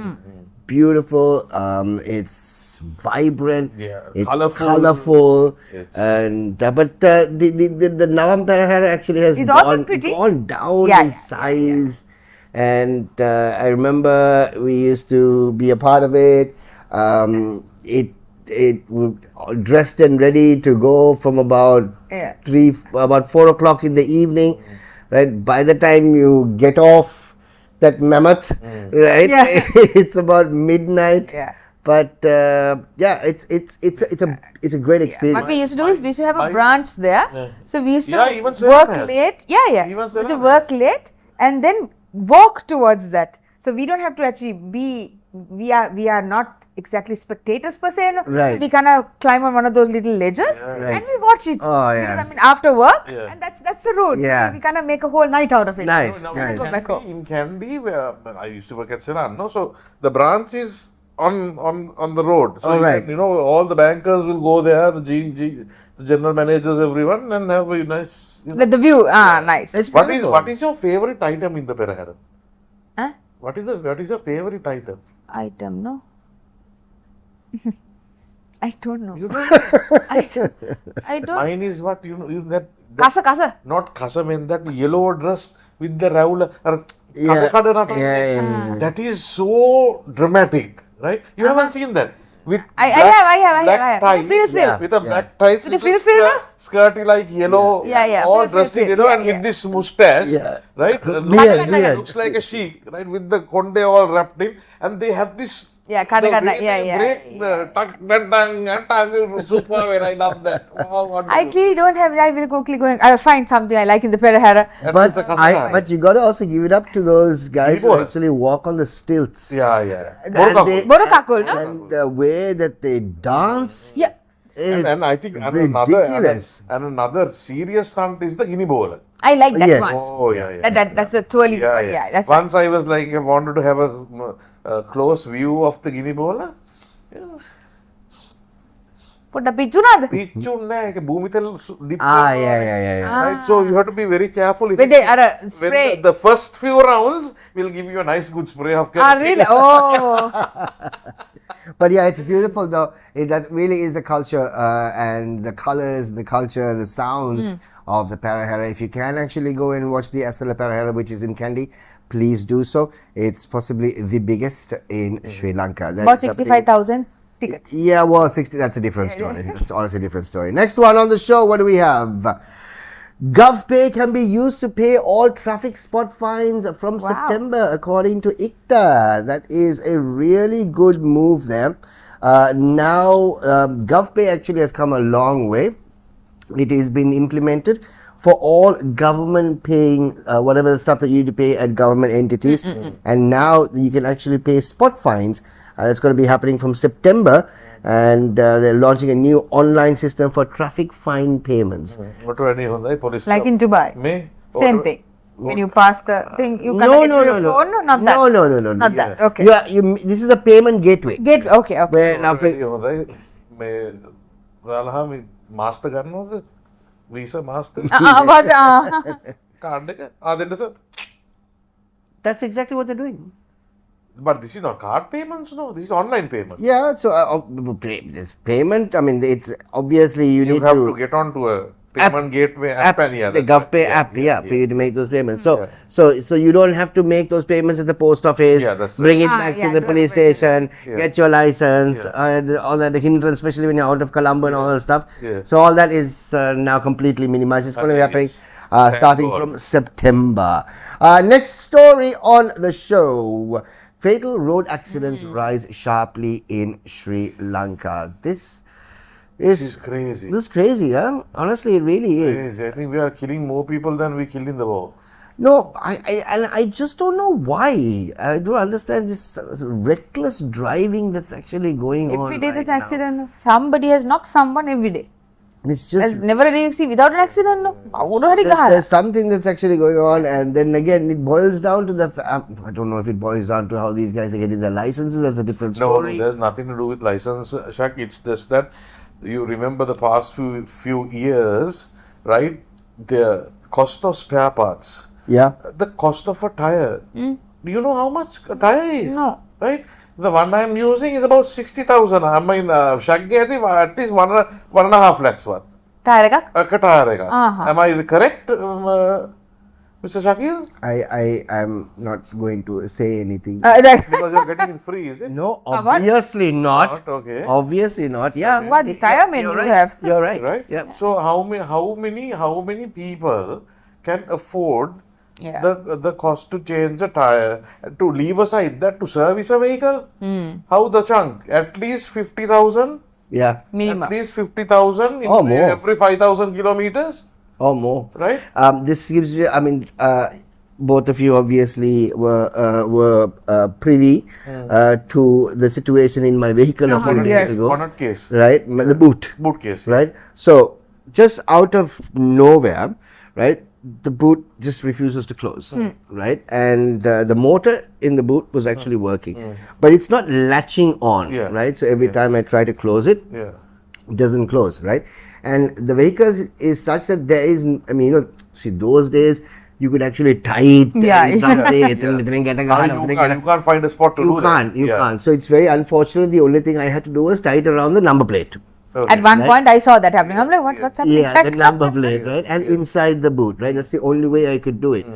Beautiful. It's vibrant. Yeah, It's colourful. colorful. It's- And but the Navam Perahera actually has It's also pretty. gone down Yeah, in size. And I remember we used to be a part of it. It would dressed and ready to go from about Yeah. about 4 o'clock in the evening, right? By the time you get off that mammoth, right? Yeah. It's about midnight. Yeah. But it's a great experience. What we used to do is we used to have a I- branch there. Yeah. So we used to Yeah, even work Salem has. late. Yeah. Even We used to Salem work late and then walk towards that. So we don't have to actually be. We are not exactly spectators per se. No? Right. So we kind of climb on one of those little ledges Right. and we watch it. Oh, yeah. Because, I mean, after work, Yeah. and that's the route. Yeah. We kind of make a whole night out of it. Nice, Now, nice. Go back home. in Kandy, where I used to work at Ceylon, no? So the branch is on the road. So Oh, right. all the bankers will go there, the general managers, everyone, and have a nice. The view, nice. It's What beautiful. is your favorite item in the Perahera? Huh? What is your favorite item? Item, no? I don't know. You don't know? I don't. Mine is what that Kasa. not kasa mean that yellow dress with the ravula or Yeah. kada nata. Yeah. That is so dramatic, right? You haven't seen that with I black have. ties, With the frills, frill. with a black ties, With the frills, frill, no? skirty like yellow, Yeah. all Frill, dressed in frill. yellow Yeah, and yeah. with this mustache, Yeah. right? Weird. Looks like a sheik, right? With the konde all wrapped in, and they have this. Yeah, the kada. way Yeah, they yeah. break the tongue, super well. I love that. Wow, I wonderful. clearly don't have. I will quickly going. I'll find something I like in the Perahera. It's a kasa. But you got to also give it up to those guys who People. actually walk on the stilts. Yeah. And Borokakul. they- Borokakul, no? And the way that they dance Yeah. is And I think ridiculous. another serious stunt is the guinea bowl. I like that Yes. one. Oh yeah. That's a twirly. Yeah, that's right. Once I was like, I wanted to have a close view of the guinea bowl. Putta pichunada. Pichunne, bhumitel dip. yeah. Right, so you have to be very careful. If With the spray. the first few rounds will give you a nice good spray of kerosene. Really? Oh. But yeah, it's beautiful though. That really is the culture and the colors, the culture, the sounds of the Perahera. If you can actually go and watch the Asala Perahera, which is in Kandy, please do so. It's possibly the biggest in Sri Lanka. That About is something- 65,000 tickets. Yeah, well, 60, that's a different story. It's honestly a different story. Next one on the show, what do we have? GovPay can be used to pay all traffic spot fines from September, according to ICTA. That is a really good move there. Now, GovPay actually has come a long way. It has been implemented for all government paying, whatever the stuff that you need to pay at government entities. And now you can actually pay spot fines. It's going to be happening from September. And they're launching a new online system for traffic fine payments. What do I need? Police. Like in Dubai. Me? Same thing. When you pass the thing, you No, connect no, it to no, your no. phone? No, not that. No. Not that. Okay. This is a payment gateway. Okay. Where now, මේ රාලහා මේ master ගන්නවද? Visa master card එක දෙන්න sir. that's exactly what they're doing. But this is not card payments, no. This is online payment. Yeah, so this payment, I mean, it's obviously you need have to get on to a payment gateway app and the GovPay app, for you to make those payments. So you don't have to make those payments at the post office, Yeah, that's bring it right. back to the police station, Yeah. get your license, all that, the hindrance, especially when you're out of Colombo and all that stuff. Yeah. So all that is now completely minimized. It's going to be happening Thank starting God. from September. Next story on the show. Fatal road accidents rise sharply in Sri Lanka. This is crazy. This is crazy, huh? Honestly, it really is. I think we are killing more people than we killed in the war. No, I just don't know why. I don't understand this reckless driving that's actually going on. Every day there's right an accident. Somebody has knocked someone every day. now. It's There's just never a day you see without an accident. No. there's something that's actually going on, and then again it boils down to the. I don't know if it boils down to how these guys are getting their licenses. That's a different No, story. there's nothing to do with license, Shak. It's just that you remember the past few years, right? The cost of spare parts. Yeah. The cost of a tire. Do you know how much a tire is? No. Right? The one I'm using is about 60,000. I mean, Shaggy, I think at least 1.5 lakhs worth. Tire එකක්? A tire. Uh-huh. Am I correct, Mr. Shakil? I am not going to say anything. Because you're getting it free, is it? No, what? obviously not. Not, okay. Obviously not. Yeah. What this tire man You're you right. have? You're right. Right? Yeah. So how many people can afford Yeah. the cost to change a tire, to leave aside that to service a vehicle? How the chunk? At least 50,000? Yeah. Minimum. At least 50,000 Or more. every 5,000 kilometers? Or more. Right? This gives you. I mean, both of you obviously were privy to the situation in my vehicle a few days ago. Bonnet case. Right, the boot. Boot case. Right. So just out of nowhere, right, the boot just refuses to close. Right, and the motor in the boot was actually working, but it's not latching on. Yeah. Right. So every time I try to close it, Yeah. it doesn't close, right? And the vehicle is such that there is, I mean, see, those days you could actually tie it Yeah. something. You can't find a spot to do that. You can't. So it's very unfortunate. The only thing I had to do was tie it around the number plate. Okay. At one point, I saw that happening. I'm like, what's happening? Yeah, the number plate, right? And inside the boot, right? That's the only way I could do it.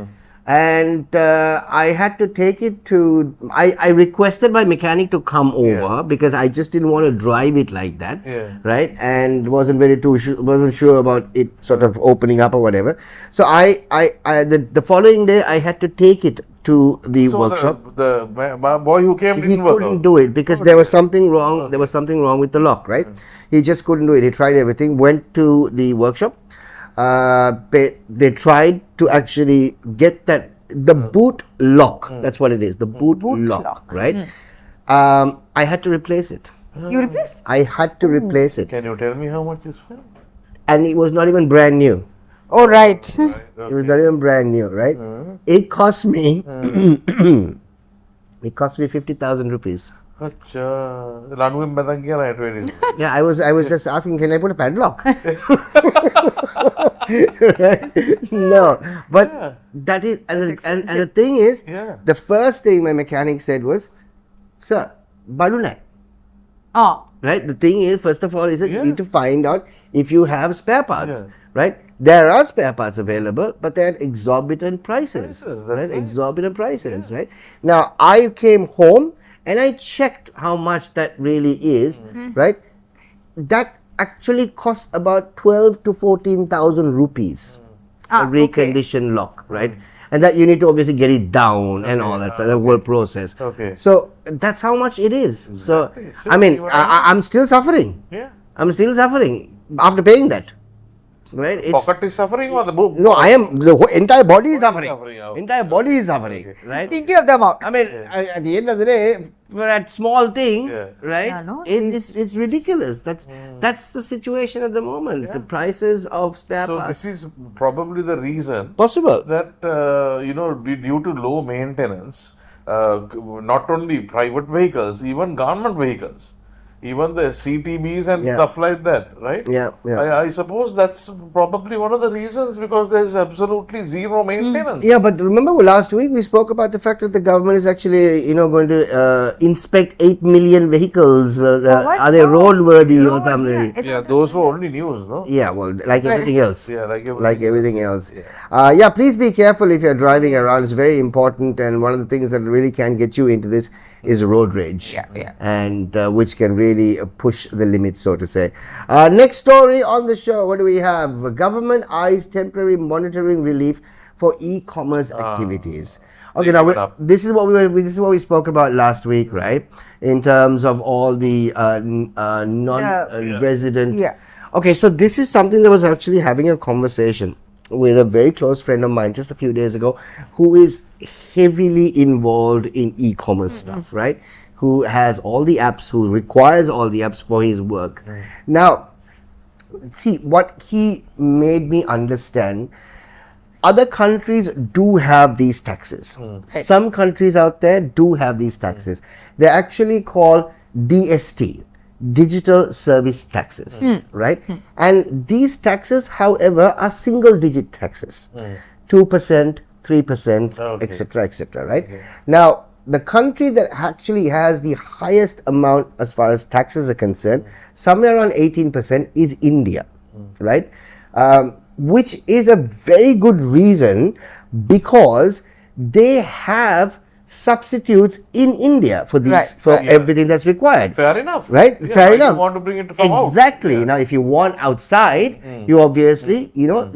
And I had to take it to, I requested my mechanic to come over because I just didn't want to drive it like that, right? And wasn't sure about it sort of opening up or whatever. So the following day I had to take it to the workshop. The boy who came He couldn't do it because there was something wrong. There was something wrong with the lock, right? He just couldn't do it. He tried everything. Went to the workshop. They tried to actually get the boot lock. That's what it is. The boot lock, right? I had to replace it. You replaced? I had to replace it, Can you tell me how much you spent? and it was not even brand new. Oh, right. It was not even brand new, right? It cost me. It cost me 50,000 rupees. Yeah, Yeah, I was just asking, can I put a padlock? Right? No, but that is, and the thing is, the first thing my mechanic said was, sir, balunai. Oh. Right? The thing is, first of all, is that you need to find out if you have spare parts. Right? There are spare parts available, but they're at exorbitant prices. Right? Exorbitant prices. Right? Now, I came home and I checked how much that really is. Right? That actually costs about 12 to 14,000 rupees. A reconditioned lock, right? And that you need to obviously get it down and all that stuff, the whole process. So that's how much it is. So I mean, I'm still suffering. I'm still suffering after paying that. Right? Pocket is suffering or the boot? No, I am. The entire body is suffering. Entire body is suffering. Right? Thinking of the amount. I mean, at the end of the day, for that small thing, right? Yeah, no, it's ridiculous. That's the situation at the moment. The prices of spare parts. So this is probably the reason Possible. that due to low maintenance, not only private vehicles, even government vehicles, even the CTBs and stuff like that, right? I suppose that's probably one of the reasons, because there's absolutely zero maintenance. Yeah, but remember last week we spoke about the fact that the government is actually, going to inspect 8 million vehicles. Are they roadworthy or something? Yeah, those were only news, no? Yeah, well, like everything else. Yeah, like everything else. Yeah, please be careful if you're driving around. It's very important, and one of the things that really can get you into this is road rage. And which can really push the limits, so to say. Next story on the show, what do we have? Government eyes temporary monitoring relief for e-commerce activities. Okay, now this is what we spoke about last week, right? In terms of all the non-resident. Okay, so this is something that was actually having a conversation with a very close friend of mine just a few days ago, who is heavily involved in e-commerce stuff, right? Who has all the apps, who requires all the apps for his work. Now, see, what he made me understand, other countries do have these taxes. Some countries out there do have these taxes. They're actually called DST. Digital service taxes, right? And these taxes, however, are single digit taxes, 2%, 3%, etc., etc., right? Now, the country that actually has the highest amount as far as taxes are concerned, somewhere around 18%, is India, right? Which is a very good reason, because they have substitutes in India for these everything that's required. Fair enough. Right? Fair enough. You want to bring it from exactly. Now, if you want outside, you obviously, now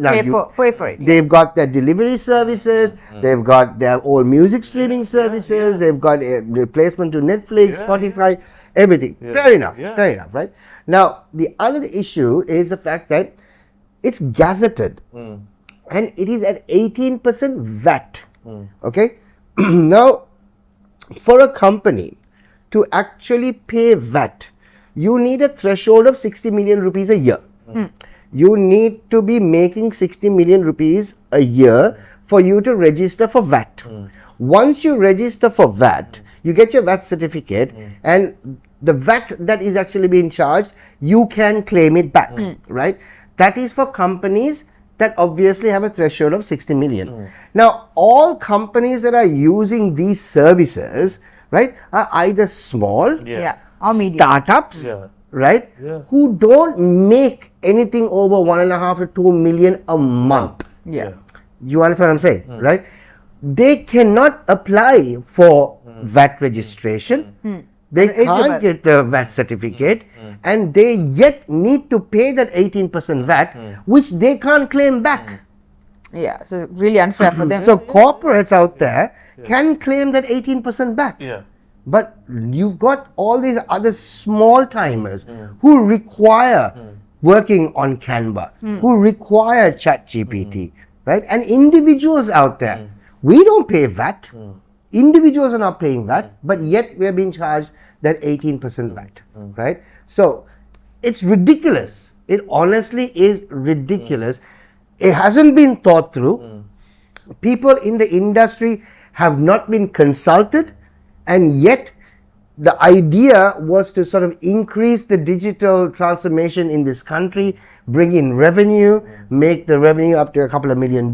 pay for it. They've got their delivery services, they've got their own music streaming services, they've got a replacement to Netflix, Spotify, everything. Fair enough. Fair enough, right? Now, the other issue is the fact that it's gazetted and it is at 18% VAT. Okay? Now, for a company to actually pay VAT, you need a threshold of 60 million rupees a year. You need to be making 60 million rupees a year for you to register for VAT. Once you register for VAT, you get your VAT certificate, and the VAT that is actually being charged, you can claim it back, right? That is for companies that obviously have a threshold of 60 million. Now, all companies that are using these services, right, are either small, Or medium. startups, right, who don't make anything over 1.5 to 2 million a month. Yeah. You understand what I'm saying, right? They cannot apply for VAT registration. They can't get the VAT certificate, and they yet need to pay that 18% VAT, which they can't claim back. Yeah, so really unfair for them. So corporates out there can claim that 18% back. But you've got all these other small timers who require working on Canva, who require ChatGPT, right? And individuals out there, we don't pay VAT. Individuals are not paying VAT, but yet we are being charged that 18% VAT, right? So it's ridiculous. It honestly is ridiculous. It hasn't been thought through. People in the industry have not been consulted, and yet the idea was to sort of increase the digital transformation in this country, bring in revenue, make the revenue up to a couple of $1 million.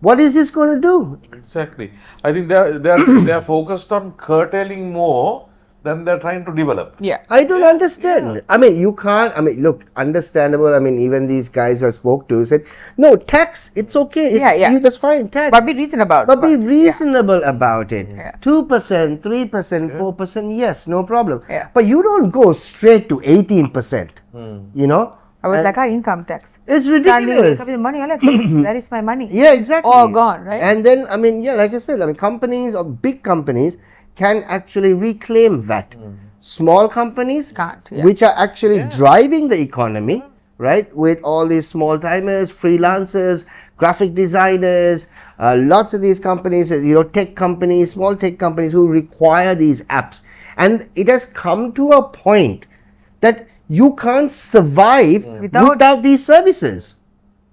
What is this going to do? Exactly. I think they are focused on curtailing more than they're trying to develop. Yeah. I don't understand. I mean, you can't, I mean, look, understandable. I mean, even these guys I spoke to said, no, tax, it's okay. It's, that's fine, tax. But be reasonable. But be reasonable about it. Yeah. 2%, 3%, 4%, yes, no problem. Yeah. But you don't go straight to 18%, you know? I was like, income tax. It's Suddenly you ridiculous. wake up with money, you're like, where is my money? Yeah, exactly. All gone, right? And then, I mean, yeah, like I said, I mean, companies or big companies can actually reclaim VAT. Small companies Can't, yeah. which are actually driving the economy, right, with all these small timers, freelancers, graphic designers, lots of these companies, you know, tech companies, small tech companies who require these apps. And it has come to a point that you can't survive without these services.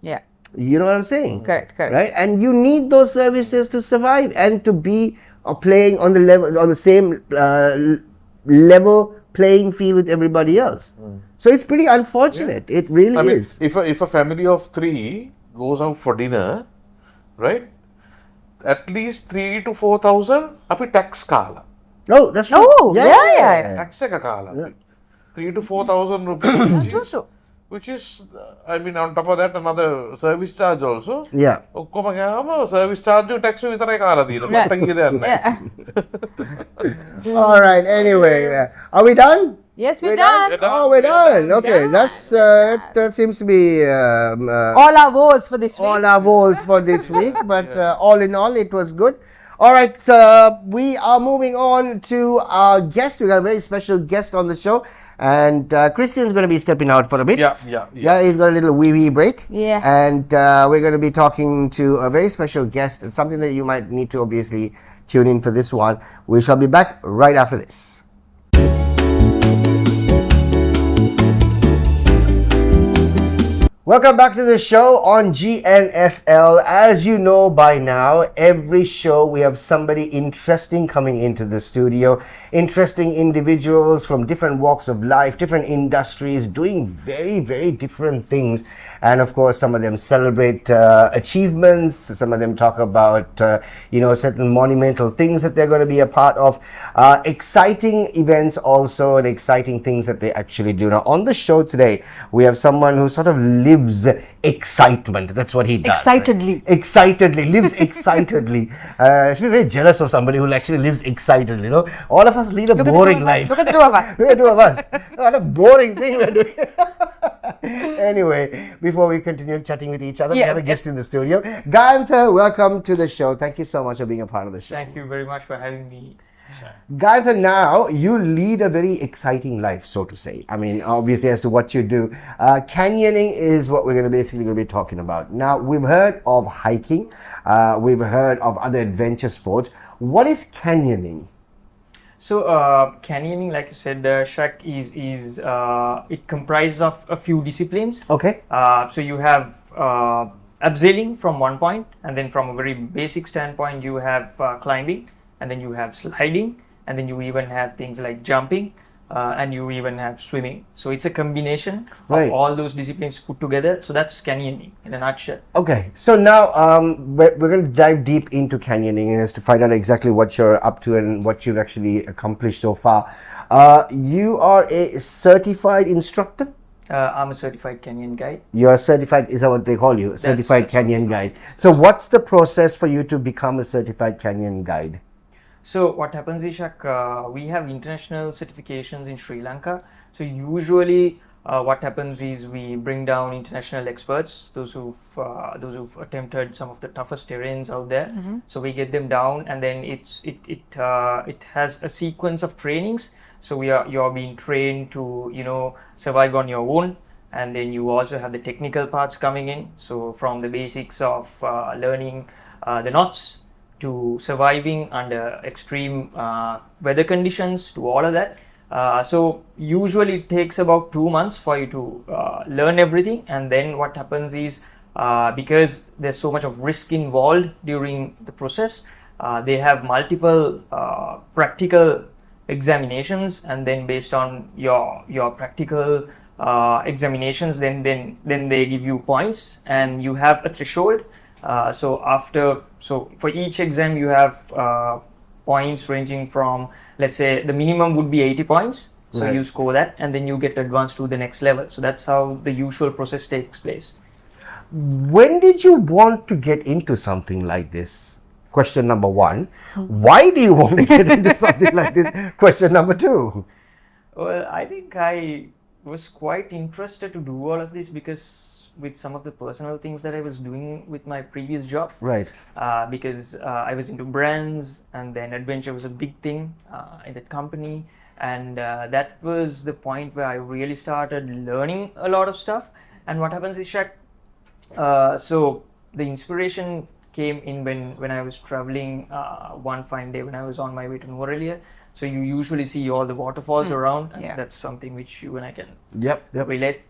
Yeah. You know what I'm saying? Correct. Right? And you need those services to survive and to be playing on the level, on the same level playing field with everybody else. So it's pretty unfortunate. It really is. If a family of 3 goes out for dinner, right? At least 3 to 4,000 api tax kala. Oh, that's true. Oh, yeah. Tax එක kala. 3 to 4,000 rupees. True. Which is, I mean, on top of that, another service charge also. Yeah. ඔක්කොම ගාම service charge tax විතරයි කාලා තියෙන්නේ. මට කිය දෙයක් නැහැ. Yeah. All right. Anyway, are we done? Yes, we're done. Oh, we're done. Okay, that seems to be All our woes for this week. all our woes for this week. But all in all, it was good. All right, we are moving on to our guest. We got a very special guest on the show, and Christian's going to be stepping out for a bit. Yeah, he's got a little wee break. Yeah. And we're going to be talking to a very special guest. It's something that you might need to obviously tune in for this one. We shall be back right after this. Welcome back to the show on GNSL. As you know by now, every show we have somebody interesting coming into the studio. Interesting individuals from different walks of life, different industries, doing very, very different things. And of course, some of them celebrate achievements. Some of them talk about, certain monumental things that they're going to be a part of. Exciting events also, and exciting things that they actually do. Now, on the show today, we have someone who sort of lives excitement. That's what he does. Excitedly. Lives excitedly. Should be very jealous of somebody who actually lives excitedly, you know. All of us lead a boring life. Look at the two of us. Look at the two of us. What a boring thing we're doing. Anyway, before we continue chatting with each other, we have a guest in the studio. Gayantha, welcome to the show. Thank you so much for being a part of the show. Thank you very much for having me. Gayantha, now you lead a very exciting life, so to say. I mean, obviously, as to what you do. Canyoning is what we're going to be talking about. Now, we've heard of hiking. We've heard of other adventure sports. What is canyoning? So, canyoning, like you said, Shrek, it comprises of a few disciplines. Okay. So you have abseiling from one point, and then from a very basic standpoint, you have climbing, and then you have sliding, and then you even have things like jumping, and you even have swimming. So it's a combination Right. of all those disciplines put together. So that's canyoning in a nutshell. Okay, so now we're going to dive deep into canyoning and just to find out exactly what you're up to and what you've actually accomplished so far. You are a certified instructor? I'm a certified canyon guide. You're certified, is that what they call you? Certified that's canyon guide. So what's the process for you to become a certified canyon guide? So what happens is, we have international certifications in Sri Lanka. So usually what happens is we bring down international experts, those who've attempted some of the toughest terrains out there. So we get them down, and then it has a sequence of trainings. So you're being trained to survive on your own, and then you also have the technical parts coming in. So from the basics of learning the knots, to surviving under extreme weather conditions, to all of that. So usually it takes about 2 months for you to learn everything, and then what happens is because there's so much of risk involved during the process, they have multiple practical examinations, and then based on your practical examinations, then they give you points, and you have a threshold. So for each exam you have points ranging from, let's say the minimum would be 80 points. So Right. you score that, and then you get advanced to the next level. So that's how the usual process takes place. When did you want to get into something like this? Question number one. Why do you want to get into something like this? Question number two. Well, I think I was quite interested to do all of this because with some of the personal things that I was doing with my previous job. Right. Because I was into brands, and then adventure was a big thing in that company, and that was the point where I really started learning a lot of stuff. And what happens is, so the inspiration came in when I was traveling one fine day when I was on my way to Norelia. So you usually see all the waterfalls around, and Yeah. that's something which you and I can Yep. relate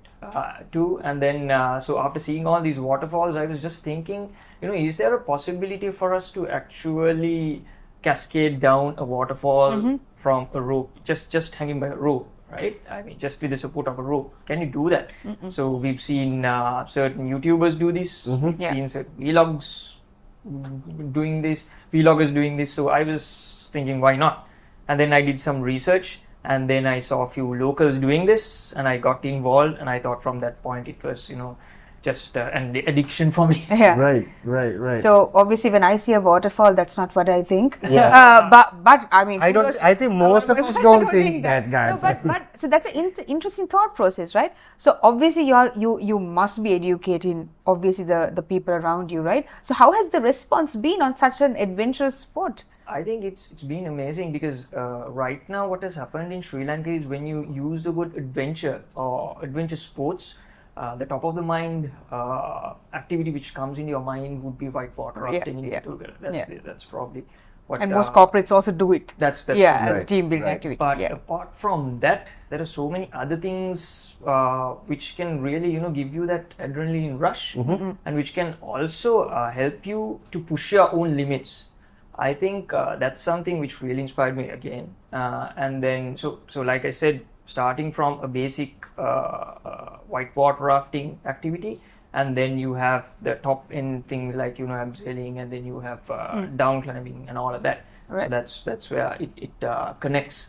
to. And then so after seeing all these waterfalls, I was just thinking, is there a possibility for us to actually cascade down a waterfall from a rope, just hanging by a rope, right? I mean, just with the support of a rope. Can you do that? So we've seen certain YouTubers do this. We've Yeah. seen certain vloggers doing this. So I was thinking, why not? And then I did some research, and then I saw a few locals doing this, and I got involved, and I thought from that point it was just an addiction for me. Yeah. Right. So obviously, when I see a waterfall, that's not what I think. Yeah. But I mean, I don't. I think most of us don't think that, guys. No, but so that's an interesting thought process, right? So obviously, you must be educating obviously the people around you, right? So how has the response been on such an adventurous sport? I think it's been amazing because right now what has happened in Sri Lanka is when you use the word adventure or adventure sports, the top of the mind activity which comes in your mind would be whitewater rafting in Portugal. That's probably what. And most corporates also do it. That's as a right, team building right. activity. But yeah. apart from that, there are so many other things which can really, give you that adrenaline rush, and which can also help you to push your own limits. I think that's something which really inspired me again. And then, so like I said, starting from a basic whitewater rafting activity, and then you have the top end things like abseiling, and then you have down climbing and all of that. Right. So that's where it connects.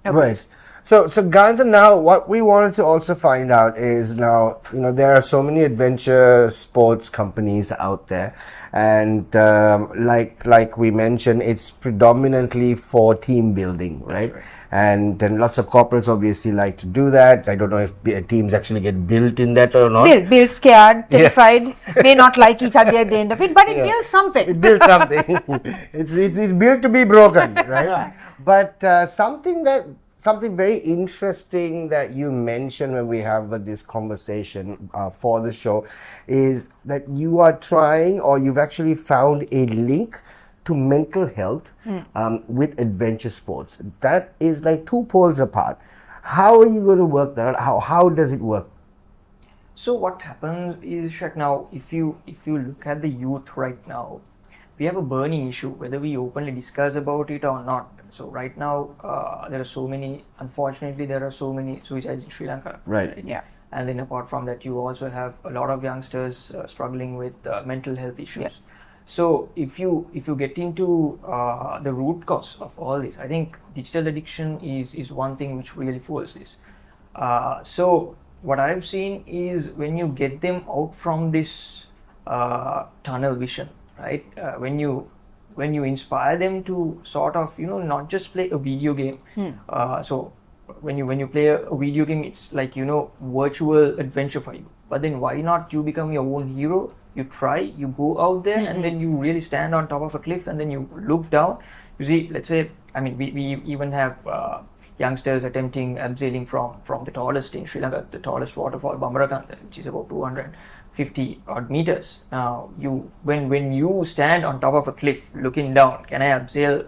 Right. So Gayantha, now what we wanted to also find out is now, there are so many adventure sports companies out there, and like we mentioned, it's predominantly for team building, right? And then lots of corporates obviously like to do that. I don't know if teams actually get built in that or not. Built, scared, terrified, may not like each other at the end of it, but it builds something. It built something. it's built to be broken, right? But something very interesting that you mentioned when we have this conversation for the show is that you are trying, or you've actually found a link to mental health with adventure sports. That is like two poles apart. How are you going to work that out? How does it work? So what happens is, Shak, now if you look at the youth right now, we have a burning issue, whether we openly discuss about it or not. So right now, unfortunately, there are so many suicides in Sri Lanka. Right. Yeah. And then apart from that, you also have a lot of youngsters struggling with mental health issues. Yeah. So if you get into the root cause of all this, I think digital addiction is one thing which really fuels this. So what I've seen is when you get them out from this tunnel vision, right? When you inspire them to sort of not just play a video game. So when you play a video game, it's like virtual adventure for you. But then why not you become your own hero? You try, you go out there, and then you really stand on top of a cliff, and then you look down. You see, let's say, I mean, we even have youngsters attempting abseiling from the tallest in Sri Lanka, the tallest waterfall, Bamarakanta, which is about 250 odd meters. Now, when you stand on top of a cliff looking down, can I abseil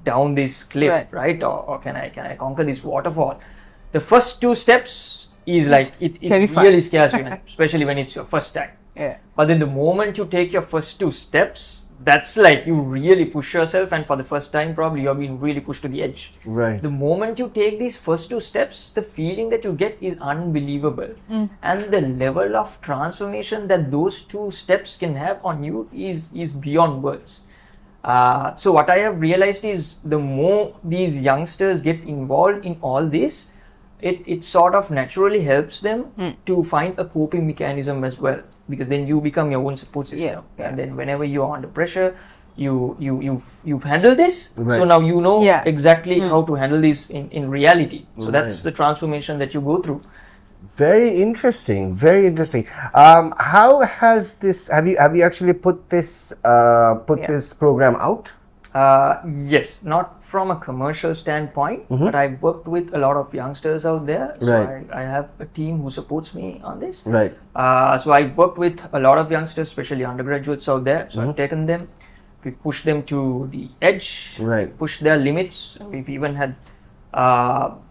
down this cliff, right? Or can I conquer this waterfall? The first two steps is like it really scares you, especially when it's your first time. Yeah. But then the moment you take your first two steps, that's like you really push yourself, and for the first time probably you're being really pushed to the edge. Right. The moment you take these first two steps, the feeling that you get is unbelievable. And the level of transformation that those two steps can have on you is beyond words. So what I have realized is the more these youngsters get involved in all this, it sort of naturally helps them to find a coping mechanism as well, because then you become your own support system. And then whenever you're under pressure, you've handled this, so now you know exactly how to handle this in reality. So that's the transformation that you go through. Very interesting. Very interesting. How has this? Have you actually put this this program out? Yes, not from a commercial standpoint, but I've worked with a lot of youngsters out there. So I have a team who supports me on this. Right. So I've worked with a lot of youngsters, especially undergraduates out there. So I've taken them, we've pushed them to the edge, pushed their limits. We've even had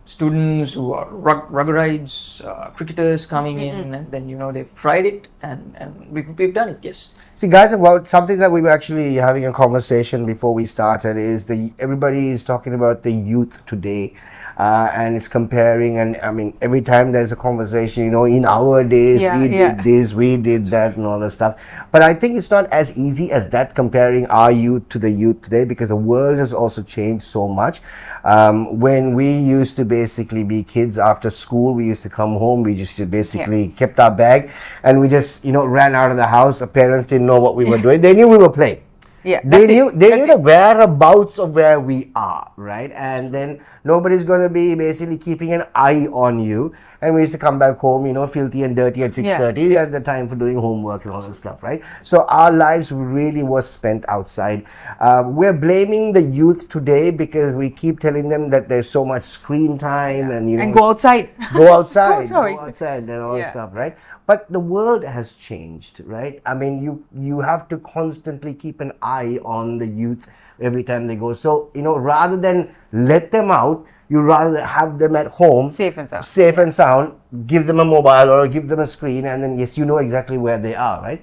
students who are ruggerites, cricketers coming in, and then they've tried it, and we've done it. Yes. See, guys, about something that we were actually having a conversation before we started is everybody is talking about the youth today, and it's comparing, and I mean every time there's a conversation, in our days we did this, we did that, and all that stuff. But I think it's not as easy as that, comparing our youth to the youth today, because the world has also changed so much. When we used to basically be kids after school, we used to come home, we just basically kept our bag, and we just ran out of the house. Our parents didn't know what we were doing. They knew we were playing. They knew the whereabouts of where we are, right? And then nobody's going to be basically keeping an eye on you. And we used to come back home, filthy and dirty at 6:30 at the time for doing homework and all that stuff, right? So our lives really was spent outside. We're blaming the youth today because we keep telling them that there's so much screen time and go outside. Go outside and all that stuff, right? But the world has changed, right? I mean, you have to constantly keep an eye on the youth every time they go. So, rather than let them out, you rather have them at home, safe and sound, give them a mobile or give them a screen, and then yes, exactly where they are, right?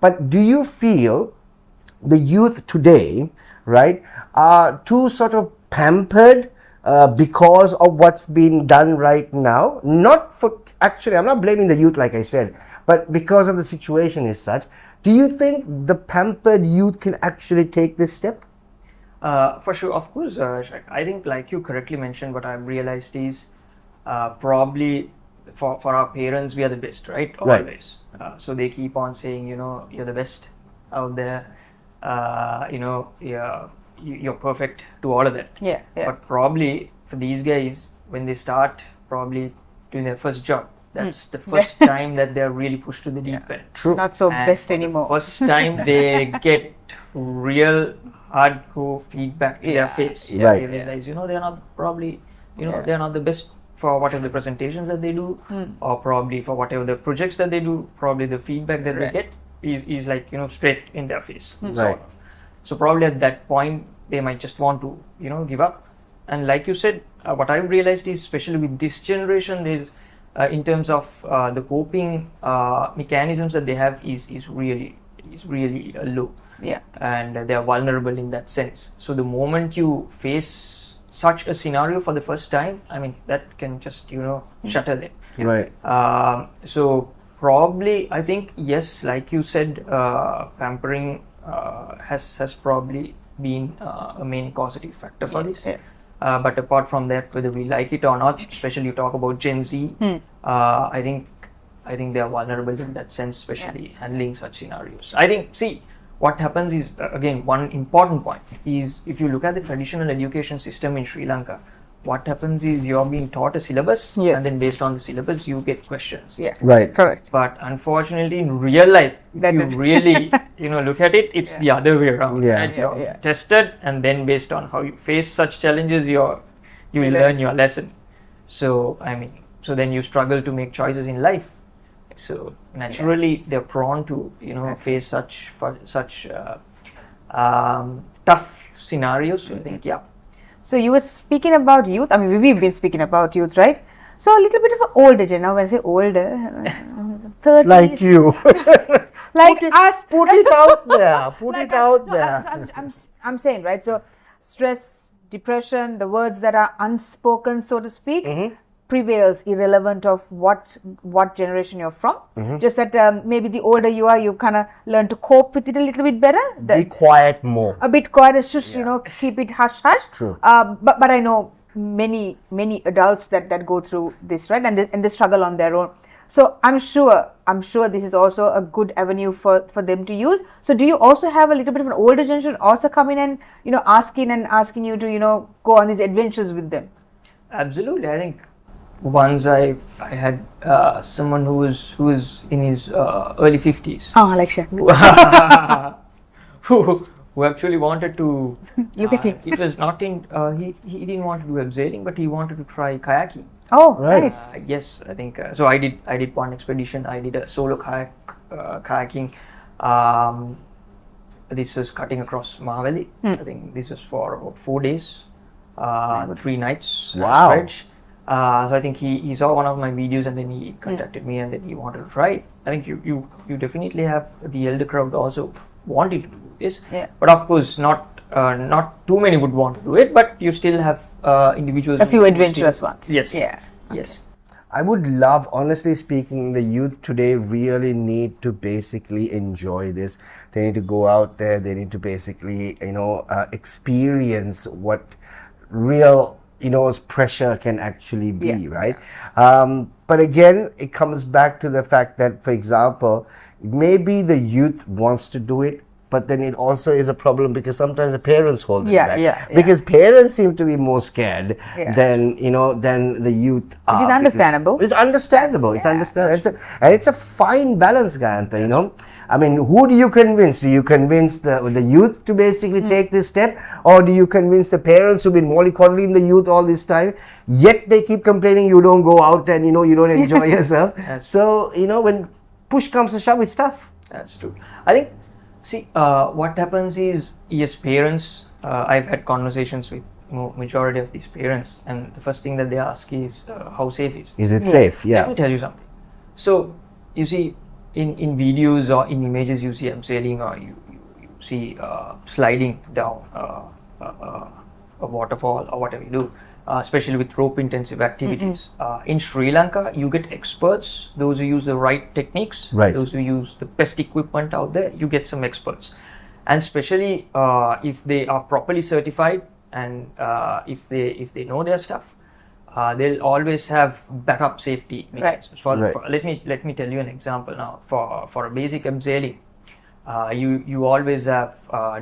But do you feel the youth today, right, are too sort of pampered because of what's being done right now? Actually, I'm not blaming the youth, like I said, but because of the situation is such. Do you think the pampered youth can actually take this step? For sure, of course. I think, like you correctly mentioned, what I've realized is probably for our parents, we are the best, right? Always. So they keep on saying, you're the best out there. You're perfect to all of that. But probably for these guys, when they start probably doing their first job, that's the first time that they're really pushed to the deep end. True. Not so best anymore. First time they get real hardcore feedback to their face. They realize, they're not probably, they're not the best for whatever the presentations that they do, or probably for whatever the projects that they do. Probably the feedback that they get is like, straight in their face. Sort of. So probably at that point, they might just want to, give up. And like you said, what I've realized is, especially with this generation, there's in terms of the coping mechanisms that they have is really low. And they are vulnerable in that sense. So the moment you face such a scenario for the first time, I mean, that can just, shatter them. Right. So probably, I think, yes, like you said, pampering has probably been a main causative factor for this. But apart from that, whether we like it or not, especially you talk about Gen Z, I think they are vulnerable in that sense, especially handling such scenarios. I think, see, what happens is, again, one important point is, if you look at the traditional education system in Sri Lanka, what happens is you're being taught a syllabus, and then based on the syllabus, you get questions. Right. Correct. But unfortunately, in real life, if you really, look at it, it's the other way around. Yeah. Right? You're tested, and then based on how you face such challenges, you learn your lesson. So, I mean, so then you struggle to make choices in life. So naturally, they're prone to, face such tough scenarios. I think, So you were speaking about youth. I mean, we've been speaking about youth, right? So a little bit of an older gen. Now when I say older, 30s. Like you. Like us. Put it out there. Put Like it out no, there. I'm saying, right? So stress, depression, the words that are unspoken, so to speak, prevails irrelevant of what generation you're from. Just that maybe the older you are, you kind of learn to cope with it a little bit better. Be quiet more. A bit quiet, just keep it hush hush. True. But I know many adults that go through this, right, and they struggle on their own. So I'm sure this is also a good avenue for them to use. So do you also have a little bit of an older generation also come in and asking you to go on these adventures with them? Absolutely. I think once I had someone who was in his early 50s. Oh, like Shaq. who actually wanted to Look at him. it was not in he didn't want to do abseiling, but he wanted to try kayaking. Oh, Right. nice. Yes, I think so. I did one expedition. I did a solo kayaking. This was cutting across Mahaveli. I think this was for about 4 days, 3 nights. Wow. Stretch. So I think he saw one of my videos, and then he contacted me, and then he wanted to try it. I think you definitely have the elder crowd also wanting to do this, but of course not too many would want to do it, but you still have individuals. A few adventurous ones. Yes. Yeah. Yes. I would love, honestly speaking, the youth today really need to basically enjoy this. They need to go out there. They need to basically, experience what real, pressure can actually be, right? But again, it comes back to the fact that, for example, maybe the youth wants to do it, but then it also is a problem because sometimes the parents hold it back. Because parents seem to be more scared than the youth are. Which is understandable. It's understandable. It's understandable. It's a fine balance, Gayantha, I mean, who do you convince? Do you convince the youth to basically take this step, or do you convince the parents who've been mollycoddling the youth all this time, yet they keep complaining you don't go out and you don't enjoy yourself? So when push comes to shove, it's tough. That's true. I think, see, what happens is, yes, parents, I've had conversations with majority of these parents, and the first thing that they ask is, how safe is this? Is it safe? Yeah. Let me tell you something. So, you see, in videos or in images, you see abseiling, or you see sliding down a waterfall or whatever you do, especially with rope intensive activities. In Sri Lanka, you get experts, those who use the right techniques, those who use the best equipment out there, you get some experts. And especially if they are properly certified, and if they know their stuff, they'll always have backup safety mechanisms. Let me tell you an example now. For a basic abseiling, you always have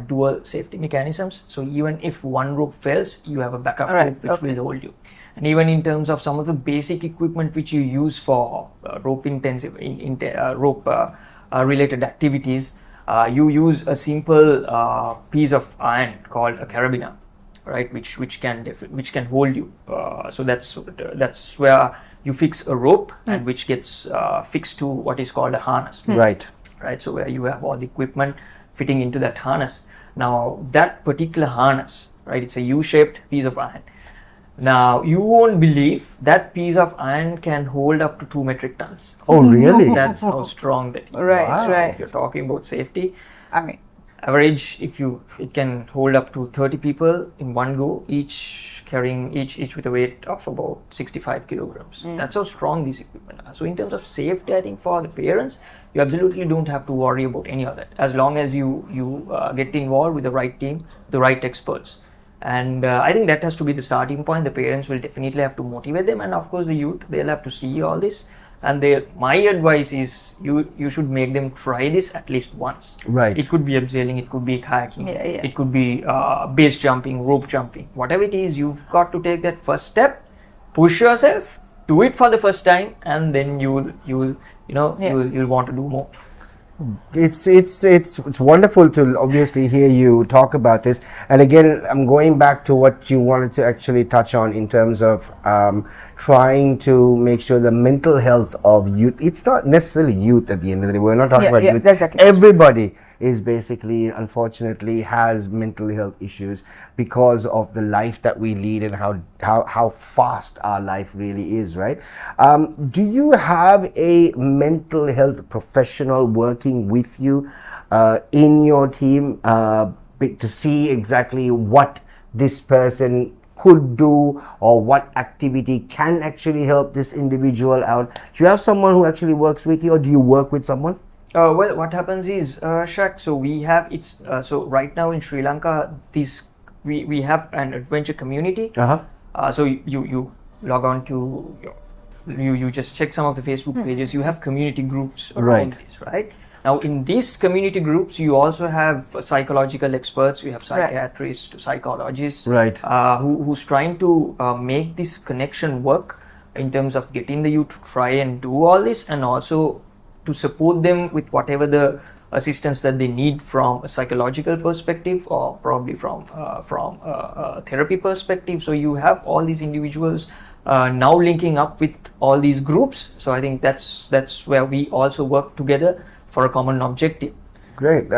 dual safety mechanisms. So even if one rope fails, you have a backup rope which will hold you. And even in terms of some of the basic equipment which you use for rope intensive related activities, you use a simple piece of iron called a carabiner, right, which can hold you. So that's where you fix a rope, and which gets fixed to what is called a harness. Right. So where you have all the equipment fitting into that harness. Now that particular harness, right, it's a U-shaped piece of iron. Now you won't believe that piece of iron can hold up to 2 metric tons. Oh, really? That's how strong that is. Right. So if you're talking about safety, I mean, average, it can hold up to 30 people in one go, each carrying each with a weight of about 65 kilograms. That's how strong these equipment are. So in terms of safety, I think for the parents, you absolutely don't have to worry about any of that, as long as you get involved with the right team, the right experts. And I think that has to be the starting point. The parents will definitely have to motivate them, and of course the youth, they'll have to see all this. And my advice is you should make them try this at least once. Right. It could be abseiling, it could be kayaking, Yeah. it could be base jumping, rope jumping, whatever it is. You've got to take that first step, push yourself, do it for the first time, and then you'll want to do more. It's wonderful to obviously hear you talk about this. And again, I'm going back to what you wanted to actually touch on in terms of trying to make sure the mental health of youth. It's not necessarily youth at the end of the day. We're not talking about youth. Exactly. Everybody is basically, unfortunately, has mental health issues because of the life that we lead and how fast our life really is, right? Do you have a mental health professional working with you in your team to see exactly what this person could do or what activity can actually help this individual out? Do you have someone who actually works with you, or do you work with someone? Well, what happens is, Shaq, so we have, so right now in Sri Lanka, we have an adventure community. So you log on to you just check some of the Facebook pages. You have community groups around this, right? Now in these community groups, you also have psychological experts. You have psychiatrists, psychologists, who's trying to make this connection work in terms of getting the youth to try and do all this, and also to support them with whatever the assistance that they need from a psychological perspective, or probably from a therapy perspective. So you have all these individuals now linking up with all these groups. So I think that's where we also work together for a common objective. Great.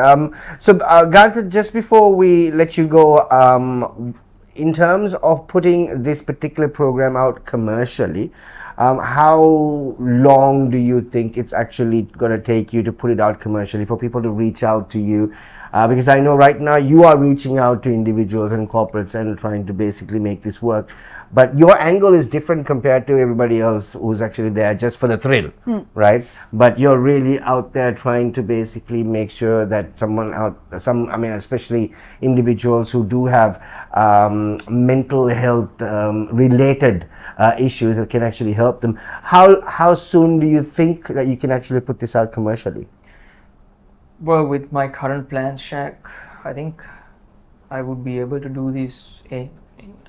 So Gayantha, just before we let you go, in terms of putting this particular program out commercially, how long do you think it's actually going to take you to put it out commercially, for people to reach out to you? Because I know right now you are reaching out to individuals and corporates and trying to basically make this work. But your angle is different compared to everybody else who's actually there just for the thrill, right? But you're really out there trying to basically make sure that especially individuals who do have mental health related issues that can actually help them. How soon do you think that you can actually put this out commercially? Well, with my current plans, Shaq, I think I would be able to do this in